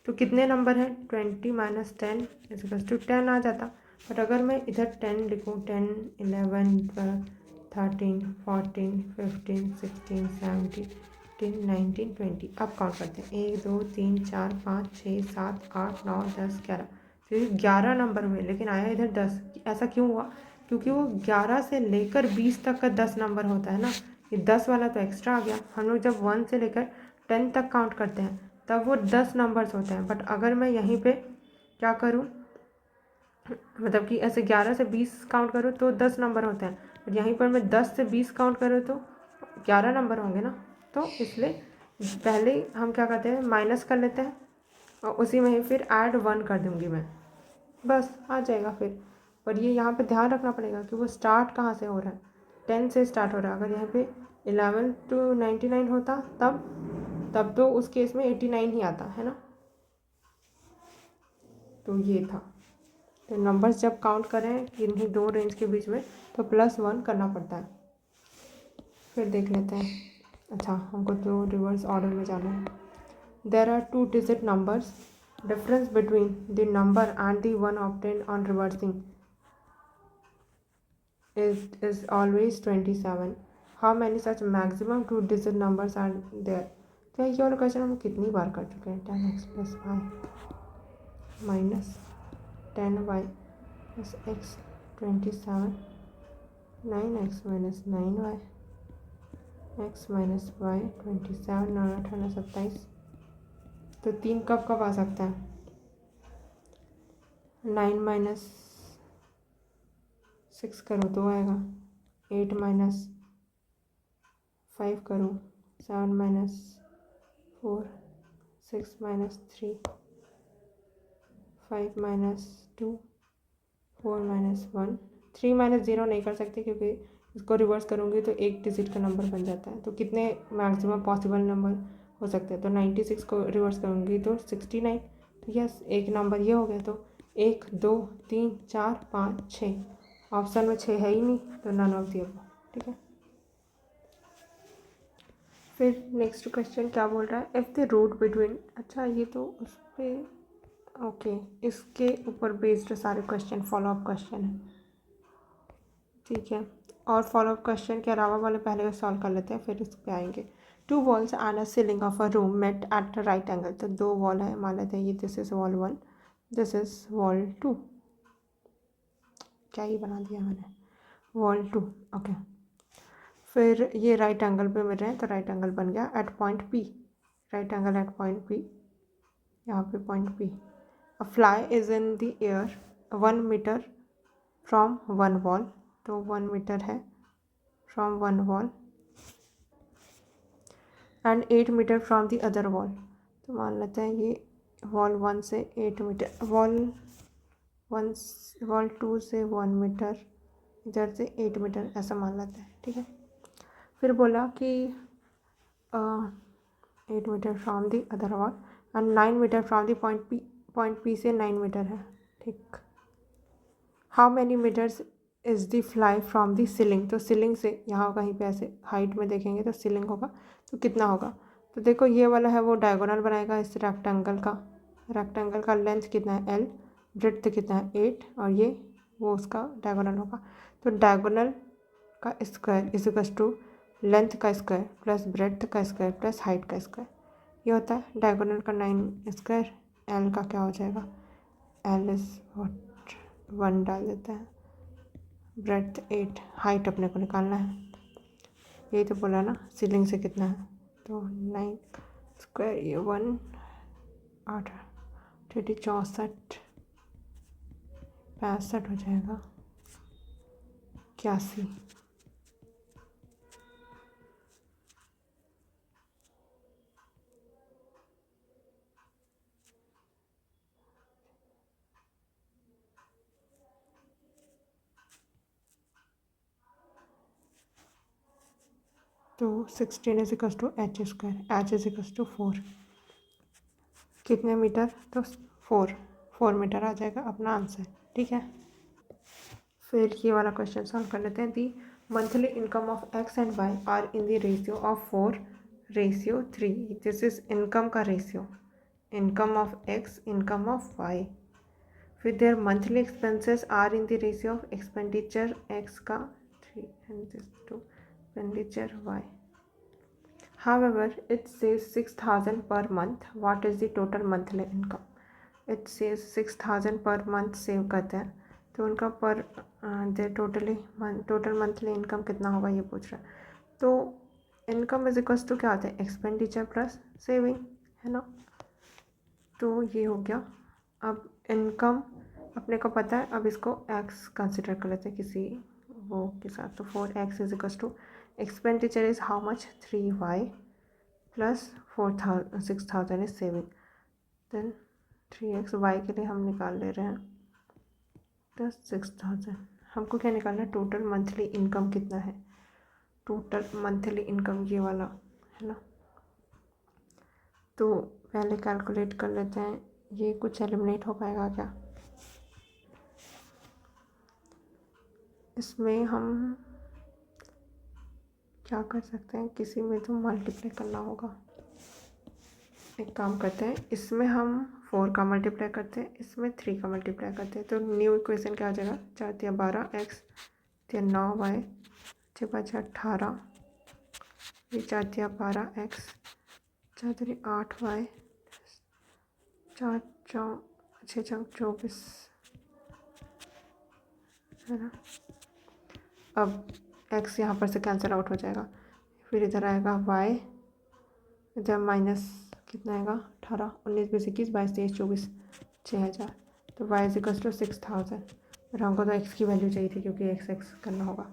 तो कितने नंबर हैं 20 - 10 = 10 आ जाता। बट अगर मैं इधर 10 लिखूँ 10 11 12 13 14 15 16 17 18 19 20, अब काउंट करते हैं 1 2 3 4 5 6 7 8 9 10 11, फिर 11 नंबर हुए, लेकिन आया इधर 10। ऐसा क्यों हुआ, क्योंकि वो 11 से लेकर 20 तक का 10 नंबर होता है ना, ये 10 वाला तो एक्स्ट्रा आ गया। हम लोग जब 1 से लेकर 10 तक काउंट करते हैं तब वो 10 नंबर्स होते हैं। बट अगर मैं यहीं पे क्या करूँ, मतलब कि ऐसे 11 से 20 काउंट करूँ तो 10 नंबर होते हैं, बट यहीं पर मैं 10 से 20 काउंट करूँ तो 11 नंबर होंगे ना, तो इसलिए पहले हम क्या करते हैं माइनस कर लेते हैं और उसी में ही फिर ऐड 1 कर दूँगी मैं, बस आ जाएगा फिर। पर ये यहाँ पे ध्यान रखना पड़ेगा कि वो स्टार्ट कहाँ से हो रहा है, 10 से स्टार्ट हो रहा है। अगर यहाँ पे 11 to 99 होता तब तो उस केस में 89 ही आता है ना, तो ये था। तो नंबर्स जब काउंट करें इन्हीं दो रेंज के बीच में तो +1 करना पड़ता है। फिर देख लेते हैं, अच्छा हमको तो रिवर्स ऑर्डर में जाना है। There are 2 digit numbers, difference between the number and the one obtained on reversing is always 27. How many such maximum 2 digit numbers are there? तो ये वाला क्वेश्चन हम कितनी बार कर चुके हैं, 10x + y - 10y + x 27, 9x - 9y x - y 27, 9 8 27, तो 3 कब कब आ सकता है, 9 - 6 करो तो आएगा, 8 - 5 करो 7 - 4 6 - 3 5 - 2 4 - 1 3 - 0 नहीं कर सकते क्योंकि इसको रिवर्स करूँगी तो एक डिजिट का नंबर बन जाता है। तो कितने मैक्सिमम पॉसिबल नंबर हो सकते हैं, तो 96 को रिवर्स करूँगी तो 69, तो यस एक नंबर ये हो गया। तो 1 2 3 4 5 6, ऑप्शन में 6 है ही नहीं, तो नन ऑफ द अबव, ठीक है। फिर नेक्स्ट क्वेश्चन क्या बोल रहा है, इफ़ द रूट बिटवीन, अच्छा ये तो पे ओके, इसके ऊपर बेस्ड सारे क्वेश्चन फॉलोअप क्वेश्चन है, ठीक है। और फॉलोअप क्वेश्चन के अलावा वाले पहले सॉल्व कर लेते हैं, फिर इस पे आएंगे। Two walls and a ceiling of a room met at right angle. तो दो वॉल है, मान लेते हैं ये this is wall 1, this is wall 2। क्या ही बना दिया मैंने, वॉल 2, ओके। फिर ये राइट एंगल पे मिल रहे हैं, तो राइट एंगल बन गया at point P, right angle at point P, यहाँ पे point P. A fly is in the air 1 metre from one wall, तो 1 मीटर है from one wall and 8 metre from the other wall. तो मान लेते हैं ये वॉल 1 से 8 मीटर, वॉल 2 से 1 मीटर, इधर से 8 मीटर, ऐसा मान लेते हैं, ठीक है। फिर बोला कि 8 metre from the other wall and 9 metre from the point P से 9 मीटर है, ठीक। How many metres is the fly from the ceiling. तो सीलिंग से यहाँ कहीं पे ऐसे हाइट में देखेंगे तो सीलिंग होगा, तो कितना होगा। तो देखो ये वाला है वो डायगोनल बनाएगा इस रेक्टेंगल का लेंथ कितना है L, ब्रेड्थ कितना है 8, और ये वो उसका डायगोनल होगा। तो डायगोनल का square is equals to length का स्क्वायर प्लस ब्रेड्थ का स्क्वायर प्लस हाइट का स्क्वायर, ये होता है डायगोनल का 9 स्क्वायर। एल का क्या हो जाएगा, एल इज वॉट 1 डाल देते हैं, ब्रेड्थ 8, हाइट अपने को निकालना है, यही तो बोला ना सीलिंग से कितना है, तो 9 स्क्वायर, ये 1 8 64 65 हो जाएगा 81। तो 16 is equals to H square, H is equals to 4, कितने मीटर, तो 4 मीटर आ जाएगा अपना आंसर, ठीक है। फिर ये वाला क्वेश्चन सॉल्व कर लेते हैं। The monthly income of X and Y are in the ratio of 4:3। This is income का ratio, income of X, income of Y. फिर their monthly expenses are in the ratio of expenditure X का 3 and this to expenditure Y. However, it says 6,000 per month. What is the total monthly income? It says 6,000 per month save करते हैं, तो उनका पर दे total monthly income कितना होगा ये पूछ रहा है। तो इनकम इज इक्वल्स टू क्या होता है, एक्सपेंडिचर प्लस सेविंग, है ना। तो ये हो गया। अब इनकम अपने को पता है, अब इसको एक्स कंसिडर कर लेते हैं किसी वो के साथ। तो 4x is equals to expenditure is how much 3y plus 6,000 is saving, then 3x, Y के लिए हम निकाल ले रहे हैं प्लस 6,000। हमको क्या निकालना है, टोटल मंथली इनकम कितना है, टोटल मंथली इनकम ये वाला है ना। तो पहले कैलकुलेट कर लेते हैं, ये कुछ एलिमिनेट हो पाएगा क्या, इसमें हम क्या कर सकते हैं, किसी में तो मल्टीप्लाई करना होगा। एक काम करते हैं, इसमें हम 4 का मल्टीप्लाई करते हैं, इसमें 3 का मल्टीप्लाई करते हैं, तो न्यू इक्वेशन क्या हो जाएगा, 4×12 x, 9y, 6×5 18, ये 4×12 x, 4×3 8y, 4×6 है ना। अब x यहाँ पर से कैंसिल आउट हो जाएगा, फिर इधर आएगा y, इधर माइनस कितना आएगा 18, 19 20 21 22 23 24 6,000। तो y इज इक्वल्स टू 6,000, और हमको तो x की वैल्यू चाहिए थी क्योंकि x करना होगा,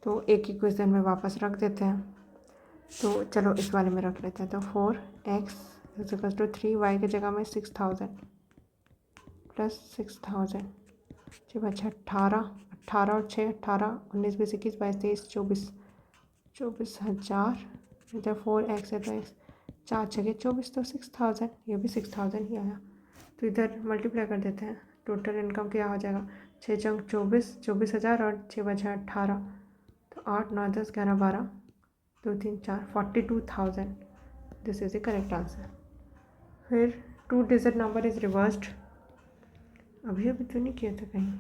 तो एक इक्वेशन में वापस रख देते हैं। तो चलो इस वाले में रख लेते हैं, तो 4x is equals to 3y की जगह में 6,000 प्लस 6,000, 6×18 18 और 6 18, 19 20 21 22 23 24 24,000, इधर 4x है तो x 4×6 = 24, तो 6,000, ये भी 6,000 ही आया। तो इधर मल्टीप्लाई कर देते हैं, टोटल इनकम क्या हो जाएगा, 6×24 24,000 और 6×6 18, तो 8 9 10 11 12 2 3 4 42,000, this is the correct answer. फिर 2 डिजिट नंबर इज रिवर्स्ड, अभी तो नहीं किया था कहीं।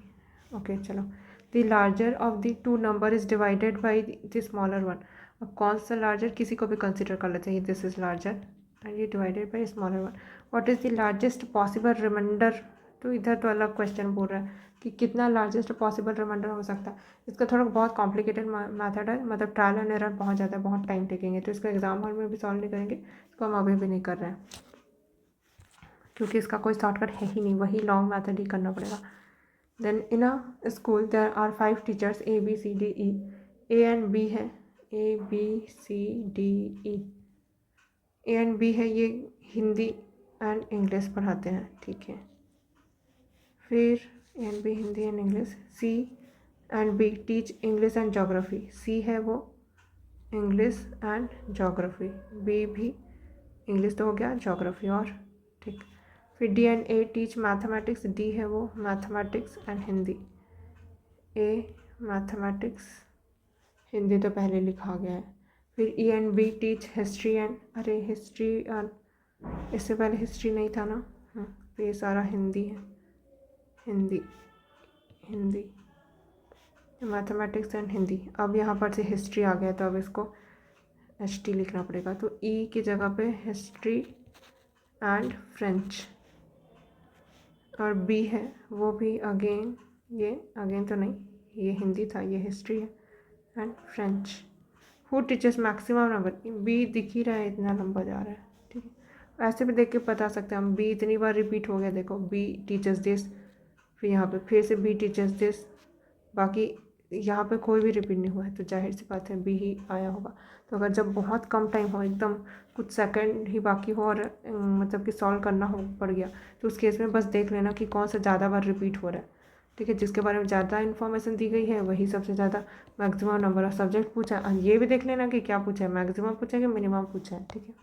ओके चलो, the larger of the 2 number is divided by the smaller one. अब कौन सा लार्जर, किसी को भी कंसिडर कर लेते हैं, दिस इज लार्जर एंड ये divided by smaller one. What is the largest possible remainder, तो इधर तो अलग क्वेश्चन बोल रहा है कि कितना लार्जेस्ट पॉसिबल रिमाइंडर हो सकता है। इसका थोड़ा बहुत कॉम्प्लिकेटेड मेथड है, मतलब ट्रायल एंड एरर बहुत ज़्यादा, बहुत टाइम टेकेंगे, तो इसको एग्जाम हॉल में भी सॉल्व नहीं करेंगे, इसको हम अभी भी नहीं कर रहे हैं क्योंकि इसका कोई शॉर्टकट है ही नहीं, वही लॉन्ग मेथड ही करना पड़ेगा। Then in a school there are 5 teachers A B C D E, A and B है, A B C D E, A and B है, ये हिंदी एंड इंग्लिश पढ़ाते हैं, ठीक है। फिर A and B Hindi and English, C and B teach English and geography, C है वो इंग्लिश एंड जोग्राफी, B भी इंग्लिश तो हो गया, जोग्राफी और ठीक। फिर D and A teach mathematics, D है वो mathematics and Hindi, A mathematics, Hindi तो पहले लिखा गया है। फिर E and B teach history and, अरे हिस्ट्री एंड इससे पहले हिस्ट्री नहीं था ना, तो ये सारा हिंदी है, हिंदी हिंदी मैथमेटिक्स एंड हिंदी। अब यहाँ पर से हिस्ट्री आ गया तो अब इसको HT लिखना पड़ेगा, तो E की जगह पे हिस्ट्री एंड फ्रेंच, और B है वो भी अगेन, ये अगेन तो नहीं, ये हिंदी था, ये हिस्ट्री है and French. Who teachers maximum number, B दिख ही रहा है इतना लंबा जा रहा है, ठीक है, ऐसे भी देख के बता सकते हैं हम। B इतनी बार रिपीट हो गया, देखो B टीचर्स दिस, फिर यहाँ पे फिर से B टीचर्स दिस, बाकी यहाँ पे कोई भी रिपीट नहीं हुआ है, तो जाहिर सी बात है B ही आया होगा। तो अगर जब बहुत कम टाइम हो, एकदम कुछ सेकंड ही बाकी हो और मतलब कि सॉल्व करना हो पड़ गया, तो उस केस में बस देख लेना कि कौन सा ज़्यादा बार रिपीट हो रहा है, ठीक है। जिसके बारे में ज़्यादा इन्फॉर्मेशन दी गई है वही सबसे ज़्यादा मैक्सिमम नंबर ऑफ सब्जेक्ट पूछा है। ये भी देख लेना कि क्या पूछा है, मैक्सिमम पूछा है कि मिनिमम पूछा है, ठीक है।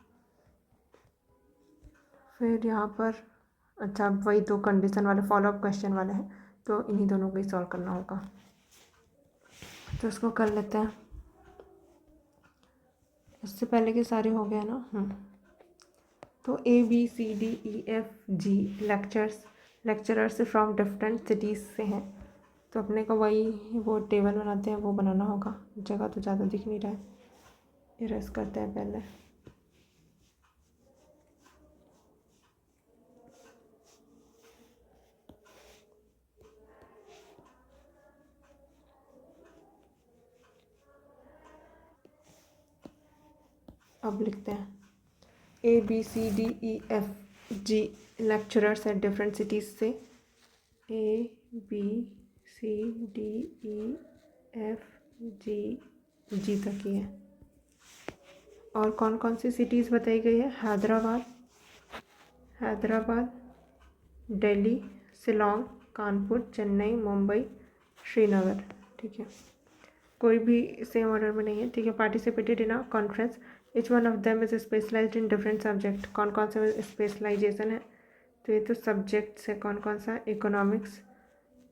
फिर यहाँ पर अच्छा, वही दो कंडीशन वाले फॉलोअप क्वेश्चन वाले हैं, तो इन्हीं दोनों को ही सॉल्व करना होगा, तो इसको कर लेते हैं। इससे पहले के सारे हो गए ना। तो ABCDEFG lecturers from different cities से हैं, तो अपने को वही वो टेबल बनाते हैं वो बनाना होगा। जगह तो ज़्यादा दिख नहीं रहा है, इरेज करते हैं पहले। अब लिखते हैं ABCDEFG lecturers at different cities से, ABCDEFG तक ही है। और कौन कौन सी सिटीज़ बताई गई है, हैदराबाद, दिल्ली, शिलोंग, कानपुर, चेन्नई, मुंबई, श्रीनगर, ठीक है। कोई भी सेम ऑर्डर में नहीं है, ठीक है। Participated in a conference, each one of them is specialised in different subject, कौन कौन सा स्पेशलाइजेशन है, तो ये तो सब्जेक्ट्स है, कौन कौन सा, economics,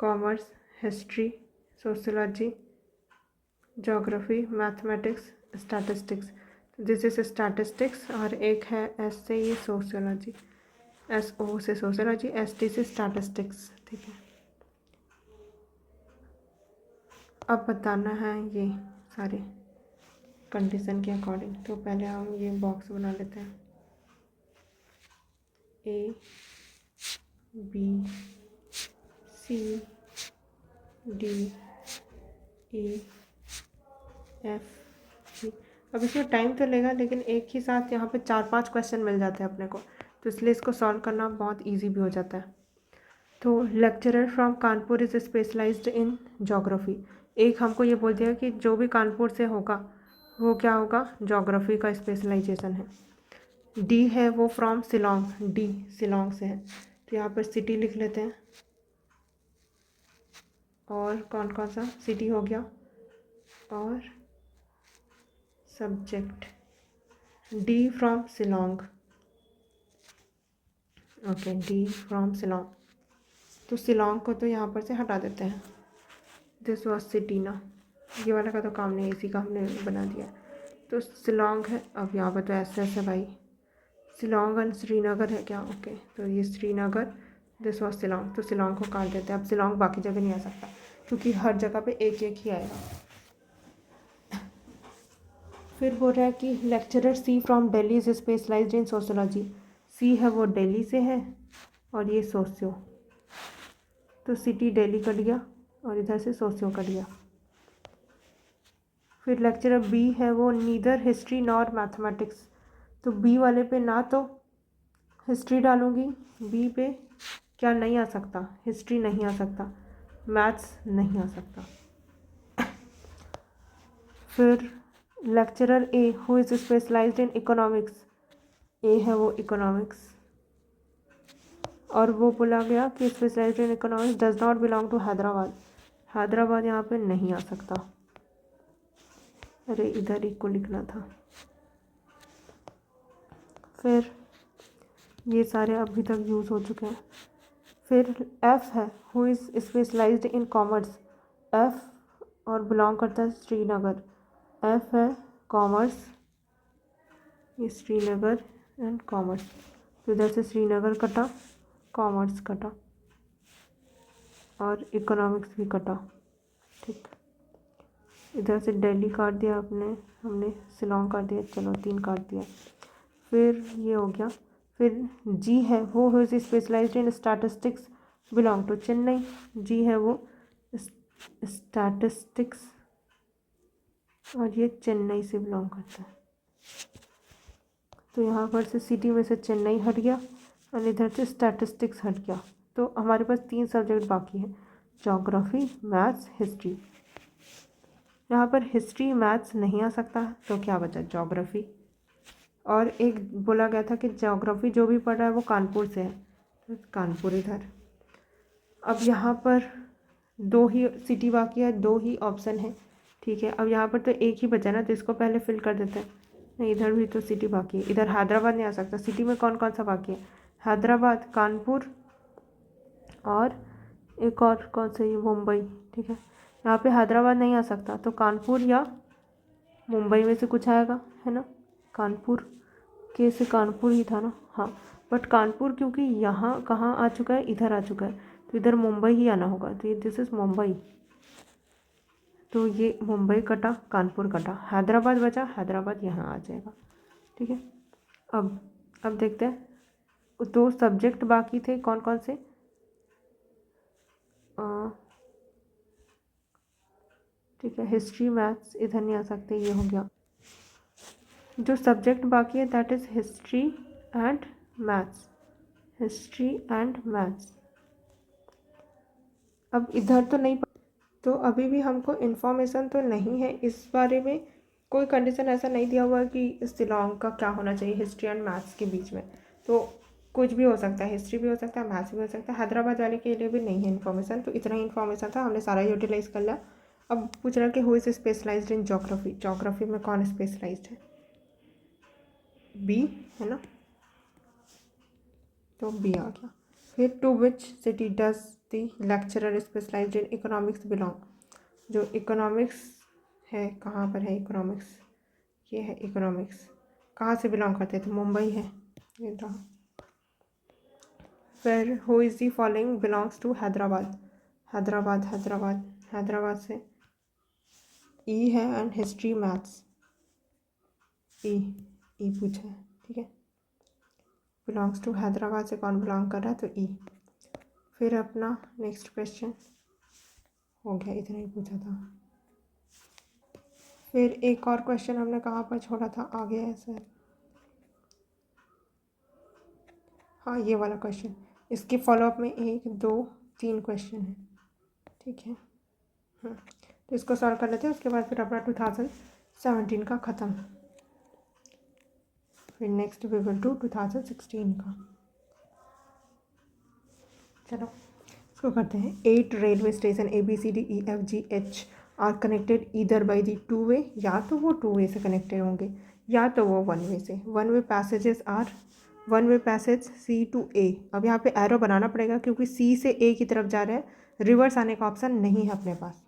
commerce, history, sociology, geography, mathematics, statistics. This is statistics, और एक है S से ये सोशियोलॉजी, SO से सोशियोलॉजी, ST से स्टैटिस्टिक्स, ठीक है। अब बताना है ये सारे कंडीशन के अकॉर्डिंग, तो पहले हम ये बॉक्स बना लेते हैं, ABCDEFG। अब इसमें टाइम तो लेगा, लेकिन एक ही साथ यहाँ पे 4-5 क्वेश्चन मिल जाते हैं अपने को, तो इसलिए इसको सॉल्व करना बहुत ईजी भी हो जाता है। तो lecturer from Kanpur is specialised in geography, एक हमको ये बोल दिया कि जो भी कानपुर से होगा वो क्या होगा, जोग्राफी का स्पेशलाइजेशन है। D है वो फ्रॉम शिलोंग, D शिलोंग से है, तो यहाँ पर सिटी लिख लेते हैं, और कौन कौन सा सिटी हो गया, और subject D from Shillong, okay, D from Shillong, तो शिलोंग को तो यहाँ पर से हटा देते हैं, दिस वॉज सिटी ना, ये वाला का तो काम नहीं है, इसी का हमने बना दिया, तो शिलोंग है। अब यहाँ पर तो SS है भाई, शिलोंग एंड श्रीनगर है क्या? ओके, तो ये श्रीनगर, दिस वॉज शिलोंग, तो शिलोंग को काट देते हैं। अब शिलोंग बाकी जगह नहीं आ सकता क्योंकि हर जगह पे एक एक ही आएगा। फिर बोल रहा है कि lecturer C from Delhi is specialised in sociology. C है वो दिल्ली से है और ये सोशियो, तो सिटी दिल्ली कट गया और इधर से सोशियो कट गया। फिर लेक्चरर बी है वो नीदर हिस्ट्री नॉर मैथमेटिक्स, तो बी वाले पे ना तो हिस्ट्री डालूँगी, बी पे क्या नहीं आ सकता, हिस्ट्री नहीं आ सकता, मैथ्स नहीं आ सकता। फिर lecturer A who is specialised in economics, A है वो इकोनॉमिक्स, और वो बोला गया कि specialised in economics does not belong to Hyderabad, Hyderabad यहाँ पे नहीं आ सकता। अरे इधर ही को लिखना था। फिर ये सारे अभी तक यूज़ हो चुके हैं। फिर एफ है who is specialised in commerce, F और बिलोंग करता है श्रीनगर, एफ है कॉमर्स, ये श्रीनगर एंड कॉमर्स, तो इधर से श्रीनगर कटा, कॉमर्स कटा और इकोनॉमिक्स भी कटा। ठीक, इधर से दिल्ली काट दिया हमने शिलोंग काट दिया, चलो 3 काट दिया। फिर ये हो गया। फिर जी है वो who is specialised in statistics belong to Chennai, G है वो स्टैटिस्टिक्स और ये चेन्नई से बिलोंग करता है, तो यहाँ पर से सिटी में से चेन्नई हट गया और इधर से स्टैटिस्टिक्स हट गया। तो हमारे पास 3 सब्जेक्ट बाकी हैं, ज्योग्राफी, मैथ्स, हिस्ट्री। यहाँ पर हिस्ट्री मैथ्स नहीं आ सकता, तो क्या बचा, ज्योग्राफी। और एक बोला गया था कि ज्योग्राफी जो भी पढ़ रहा है वो कानपुर से है, तो कानपुर इधर। अब यहाँ पर 2 ही सिटी बाकी है, 2 ही ऑप्शन है। ठीक है, अब यहाँ पर तो एक ही बचा ना, तो इसको पहले फिल कर देते हैं। नहीं, इधर भी तो सिटी बाकी है, इधर हैदराबाद नहीं आ सकता। सिटी में कौन कौन सा बाकी है, हैदराबाद, कानपुर और एक और कौन सा, ये मुंबई। ठीक है, यहाँ पे हैदराबाद नहीं आ सकता, तो कानपुर या मुंबई में से कुछ आएगा, है ना। कानपुर के से कानपुर ही था ना, हाँ, बट कानपुर क्योंकि यहाँ कहाँ आ चुका है, इधर आ चुका है, तो इधर मुंबई ही आना होगा, तो ये दिस इज़ मुंबई, तो ये मुंबई कटा, कानपुर कटा, हैदराबाद बचा, हैदराबाद यहाँ आ जाएगा। ठीक है, अब देखते हैं 2 सब्जेक्ट बाकी थे, कौन कौन से। ठीक है, हिस्ट्री मैथ्स इधर नहीं आ सकते, ये हो गया। जो सब्जेक्ट बाकी है that is history and maths, history and maths. अब इधर तो नहीं, तो अभी भी हमको इन्फॉर्मेशन तो नहीं है इस बारे में, कोई कंडीशन ऐसा नहीं दिया हुआ है कि शिलोंग का क्या होना चाहिए हिस्ट्री एंड मैथ्स के बीच में, तो कुछ भी हो सकता है, हिस्ट्री भी हो सकता है, मैथ्स भी हो सकता है। हैदराबाद वाले के लिए भी नहीं है इन्फॉर्मेशन, तो इतना ही इन्फॉर्मेशन था, हमने सारा यूटिलाइज़ कर लिया। अब पूछ रहा है कि who is specialised in geography, geography में कौन स्पेशलाइज्ड है, बी है ना, तो बी आ गया। फिर to which city does the lecturer specialised in economics belong, जो इकोनॉमिक्स है कहाँ पर है इकोनॉमिक्स, ये है इकोनॉमिक्स, कहाँ से बिलोंग करते थे, मुंबई है ये रहा। फिर who is the following belongs to Hyderabad, Hyderabad, Hyderabad, Hyderabad से ई है एंड हिस्ट्री मैथ्स, ई पूछा है। ठीक है, बिलोंग्स टू हैदराबाद से कौन बिलोंग कर रहा है, तो ई। फिर अपना नेक्स्ट क्वेश्चन हो गया, इतना ही पूछा था। फिर एक और क्वेश्चन हमने कहाँ पर छोड़ा था, आ गया है सर, हाँ ये वाला क्वेश्चन, इसके फॉलोअप में 1 2 3 क्वेश्चन है। ठीक है, तो इसको सॉल्व कर लेते हैं, उसके बाद फिर अपना 2017 का ख़त्म, फिर नेक्स्ट वी विल डू 2016 का। चलो इसको करते हैं। 8 railway station ABCDEFGH are connected either by the 2 way, या तो वो 2 वे से कनेक्टेड होंगे या तो वो 1 वे से। 1 way passages are 1 way passage C to A। अब यहाँ पे एरो बनाना पड़ेगा क्योंकि C से A की तरफ जा रहे हैं, रिवर्स आने का ऑप्शन नहीं है अपने पास।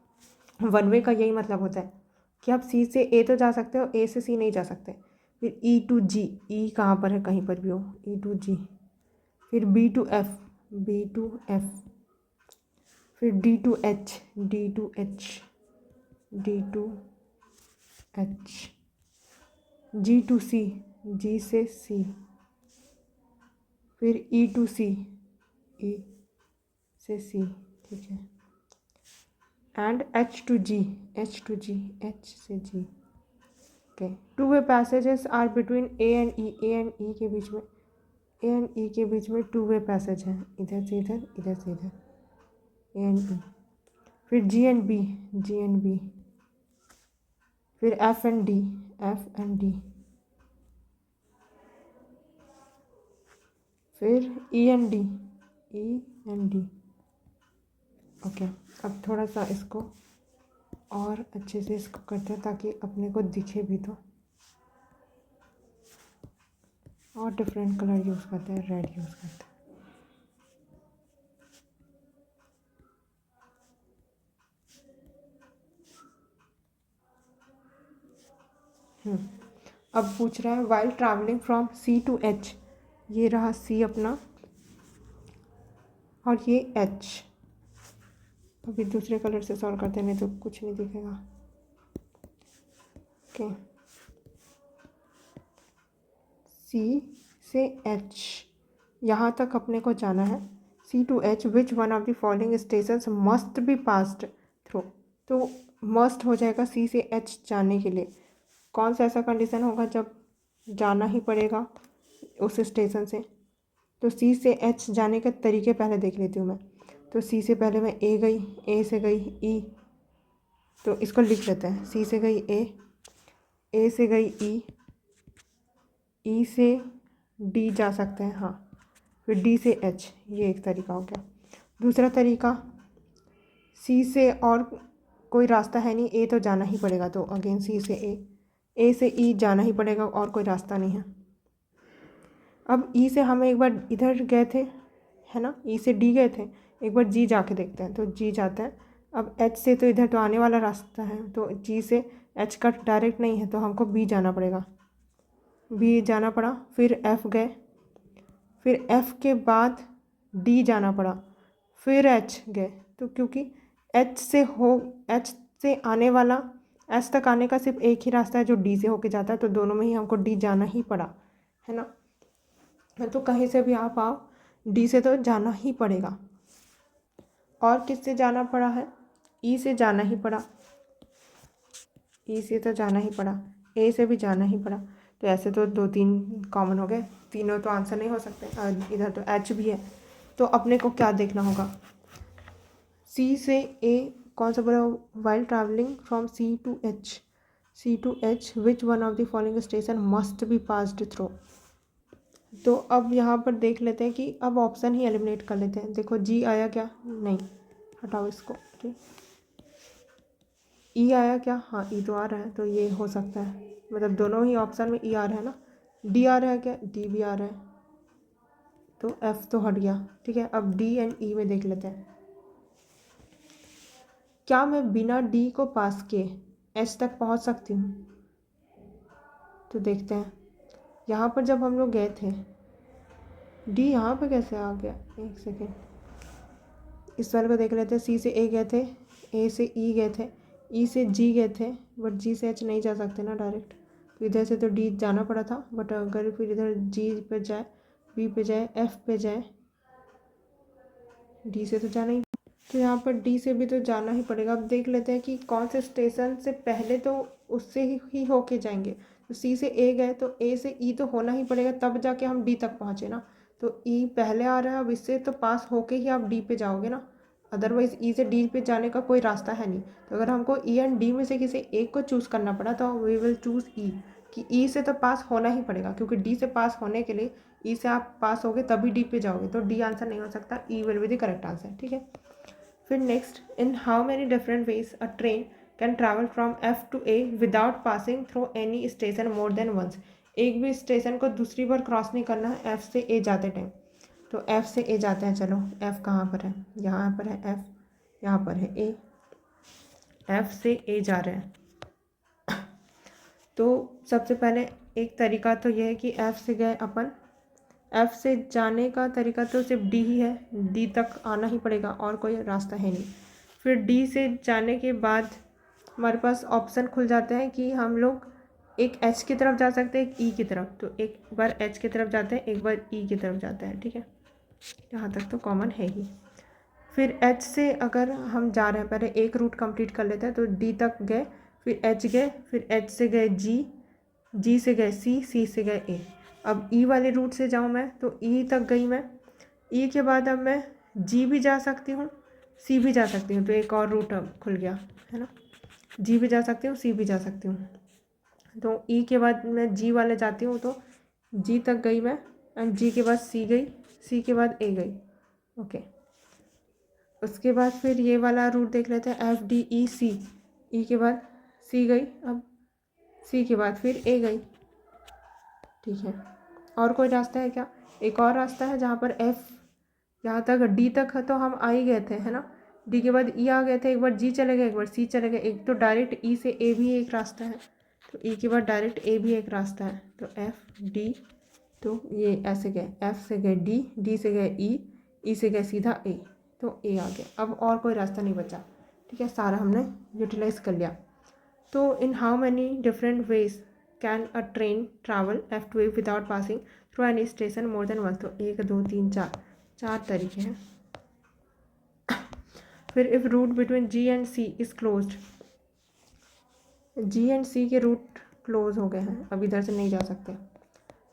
1 वे का यही मतलब होता है कि आप C से A तो जा सकते हो, A से C नहीं जा सकते। फिर ई टू जी, ई कहाँ पर है, कहीं पर भी हो, ई टू जी, फिर B to F, B to F, फिर D to H, D to H, D to H, G to C, G से सी, फिर ई टू सी, ई से सी, ठीक है, and H to G, H to G, H से G. Okay, two way passages are between A and E, A and E के बीच में, ए and E के बीच में टू वे पैसेज है, इधर से इधर, इधर से इधर, ए एंड ई। फिर G and B, G and B, फिर F and D, F and D, फिर E and D, E and D. Okay, अब थोड़ा सा इसको और अच्छे से इसको करते हैं ताकि अपने को दिखे भी, तो और डिफरेंट कलर यूज़ करते हैं, रेड यूज़ करते हैं। अब पूछ रहा है while travelling from C to H, ये रहा सी अपना और ये एच। अभी दूसरे कलर से सॉल्व करते हैं, नहीं तो कुछ नहीं दिखेगा। ओके, सी से एच यहाँ तक अपने को जाना है। C to H, which one of the following stations must be passed through, तो मस्ट हो जाएगा सी से एच जाने के लिए। कौन सा ऐसा कंडीशन होगा जब जाना ही पड़ेगा उस स्टेशन से? तो सी से एच जाने के तरीके पहले देख लेती हूँ मैं। तो सी से पहले मैं ए गई, ए से गई ई, तो इसको लिख लेते हैं। सी से गई ए से गई ई से डी जा सकते हैं, हाँ, फिर डी से एच, ये एक तरीका हो गया। दूसरा तरीका, सी से और कोई रास्ता है नहीं, ए तो जाना ही पड़ेगा, तो अगेन सी से ए से ई जाना ही पड़ेगा, और कोई रास्ता नहीं है। अब ई से हम एक बार इधर गए थे, है ना, ई से डी गए थे, एक बार जी जाके देखते हैं, तो जी जाते हैं। अब एच से तो इधर तो आने वाला रास्ता है, तो जी से एच का डायरेक्ट नहीं है, तो हमको बी जाना पड़ेगा, बी जाना पड़ा। फिर एफ़ गए, फिर एफ़ के बाद डी जाना पड़ा, फिर एच गए, तो क्योंकि एच से आने वाला, एच तक आने का सिर्फ एक ही रास्ता है जो डी से होके जाता है, तो दोनों में ही हमको डी जाना ही पड़ा, है ना। तो कहीं से भी आप आओ, डी से तो जाना ही पड़ेगा। और किससे जाना पड़ा है? ई से जाना ही पड़ा, ई से तो जाना ही पड़ा, ए से भी जाना ही पड़ा। तो ऐसे तो 2-3 कॉमन हो गए, तीनों तो आंसर नहीं हो सकते। इधर तो एच भी है, तो अपने को क्या देखना होगा? सी से ए कौन सा बोला? While travelling from C to H which one of the following station must be passed through. तो अब यहाँ पर देख लेते हैं कि अब ऑप्शन ही एलिमिनेट कर लेते हैं। देखो जी आया क्या? नहीं, हटाओ इसको। ठीक, ई आया क्या? हाँ, ई तो आ रहा है, तो ये हो सकता है, मतलब दोनों ही ऑप्शन में ई आ रहा है ना। डी आ रहा है क्या? डी भी आ रहा है, तो एफ तो हट गया। ठीक है, अब डी एंड ई में देख लेते हैं। क्या मैं बिना डी को पास किए एच तक पहुंच सकती हूँ? तो देखते हैं, यहाँ पर जब हम लोग गए थे, डी यहाँ पर कैसे आ गया? एक सेकेंड, इस वाले को देख लेते हैं। सी से ए गए थे, ए से ई गए थे, ई से जी गए थे, बट जी से एच नहीं जा सकते ना डायरेक्ट, तो इधर से तो डी जाना पड़ा था। बट अगर फिर इधर जी पे जाए, बी पे जाए, एफ पे जाए, डी से तो जाना ही, तो यहाँ पर डी से भी तो जाना ही पड़ेगा। अब देख लेते हैं कि कौन से स्टेशन से पहले, तो उससे ही होके जाएंगे। तो सी से ए गए, तो ए से ई तो होना ही पड़ेगा, तब जाके हम डी तक पहुँचे ना। तो ई पहले आ रहा है, अब इससे तो पास होके ही आप डी पे जाओगे ना, अदरवाइज़ ई से डी पे जाने का कोई रास्ता है नहीं। तो अगर हमको ई एंड डी में से किसी एक को चूज़ करना पड़ा, तो वी विल चूज़ ई, कि ई से तो पास होना ही पड़ेगा, क्योंकि डी से पास होने के लिए ई से आप पास होगे तभी डी पे जाओगे, तो डी आंसर नहीं हो सकता, E will be the correct answer. ठीक है, फिर next, in how many different ways a train can travel from F to A without passing through any station more than once. एक भी स्टेशन को दूसरी बार क्रॉस नहीं करना है एफ से ए जाते टाइम। तो एफ से ए जाते हैं, चलो एफ कहाँ पर है? यहाँ पर है एफ, यहाँ पर है ए, एफ से ए जा रहे हैं। तो सबसे पहले एक तरीका तो यह है कि एफ़ से गए अपन, एफ़ से जाने का तरीका तो सिर्फ डी ही है, डी तक आना ही पड़ेगा और कोई रास्ता है नहीं। फिर डी से जाने के बाद हमारे पास ऑप्शन खुल जाते हैं कि हम लोग एक एच की तरफ जा सकते हैं, एक ई की तरफ। तो एक बार एच की तरफ जाते हैं, एक बार ई की तरफ जाते हैं, ठीक है, यहाँ तक तो कॉमन है ही। फिर एच से अगर हम जा रहे हैं, पहले एक रूट कंप्लीट कर लेते हैं, तो डी तक गए, फिर एच गए, फिर एच से गए जी, जी से गए सी, सी से गए ए। अब ई वाले रूट से जाऊँ मैं तो ई तक गई मैं, ई के बाद अब मैं जी भी जा सकती हूँ, सी भी जा सकती हूँ, तो एक और रूट अब खुल गया है ना, जी भी जा सकती हूँ, सी भी जा सकती हूँ। तो ई के बाद मैं जी वाले जाती हूँ, तो जी तक गई मैं, एंड जी के बाद सी गई, सी के बाद ए गई, ओके। उसके बाद फिर ये वाला रूट देख लेते हैं, एफ डी ई सी, ई के बाद सी गई, अब सी के बाद फिर ए गई, ठीक है। और कोई रास्ता है क्या? एक और रास्ता है जहाँ पर एफ, यहाँ तक डी तक है तो हम आ ही गए थे, है ना, डी के बाद ई आ गए थे, एक बार जी चले गए, एक बार सी चले गए, एक तो डायरेक्ट ई से ए भी एक रास्ता है, तो ई के बाद डायरेक्ट ए भी एक रास्ता है, तो एफ डी, तो ये ऐसे गए, एफ से गए डी, डी से गए ई से गए सीधा ए, तो ए आ गया। अब और कोई रास्ता नहीं बचा, ठीक है, सारा हमने यूटिलाइज कर लिया। तो in how many different ways can a train travel F to A without passing through any station more than one? तो 1 2 3 4, 4 तरीके हैं। फिर if route between G and C is closed, G and C के route close हो गए हैं, अब इधर से नहीं जा सकते।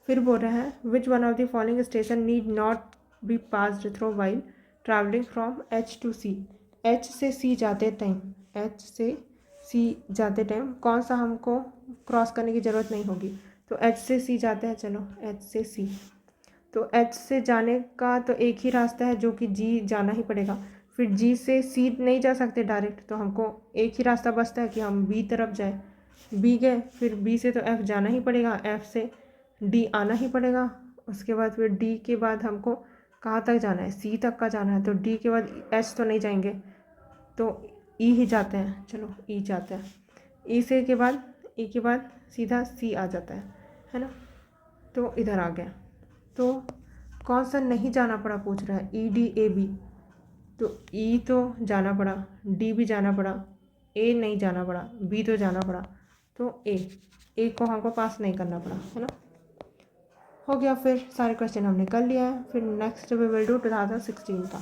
फिर बोल रहे हैं which one of the following station need not be passed through while travelling from H to C? H से सी जाते टाइम, एच से सी जाते टाइम कौन सा हमको क्रॉस करने की ज़रूरत नहीं होगी? तो एच से सी जाते हैं, चलो एच से सी, तो एच से जाने का तो एक ही रास्ता है जो कि जी जाना ही पड़ेगा। फिर जी से सी नहीं जा सकते डायरेक्ट, तो हमको एक ही रास्ता बचता है कि हम बी तरफ जाए, बी गए, फिर बी से तो एफ़ जाना ही पड़ेगा, एफ़ से डी आना ही पड़ेगा, उसके बाद फिर डी के बाद हमको कहाँ तक जाना है? सी तक का जाना है, तो डी के बाद एच तो नहीं जाएंगे, तो ई ही जाते हैं, चलो ई जाते हैं, ई से के बाद ई के बाद सीधा सी आ जाता है ना, तो इधर आ गया। तो कौन सा नहीं जाना पड़ा पूछ रहा है, ई डी ए बी, तो ई तो जाना पड़ा, डी भी जाना पड़ा, ए नहीं जाना पड़ा, बी तो जाना पड़ा, तो ए को हमको पास नहीं करना पड़ा, है ना, हो गया। फिर सारे क्वेश्चन हमने कर लिया है। फिर नेक्स्ट वी विल डू 2016 का।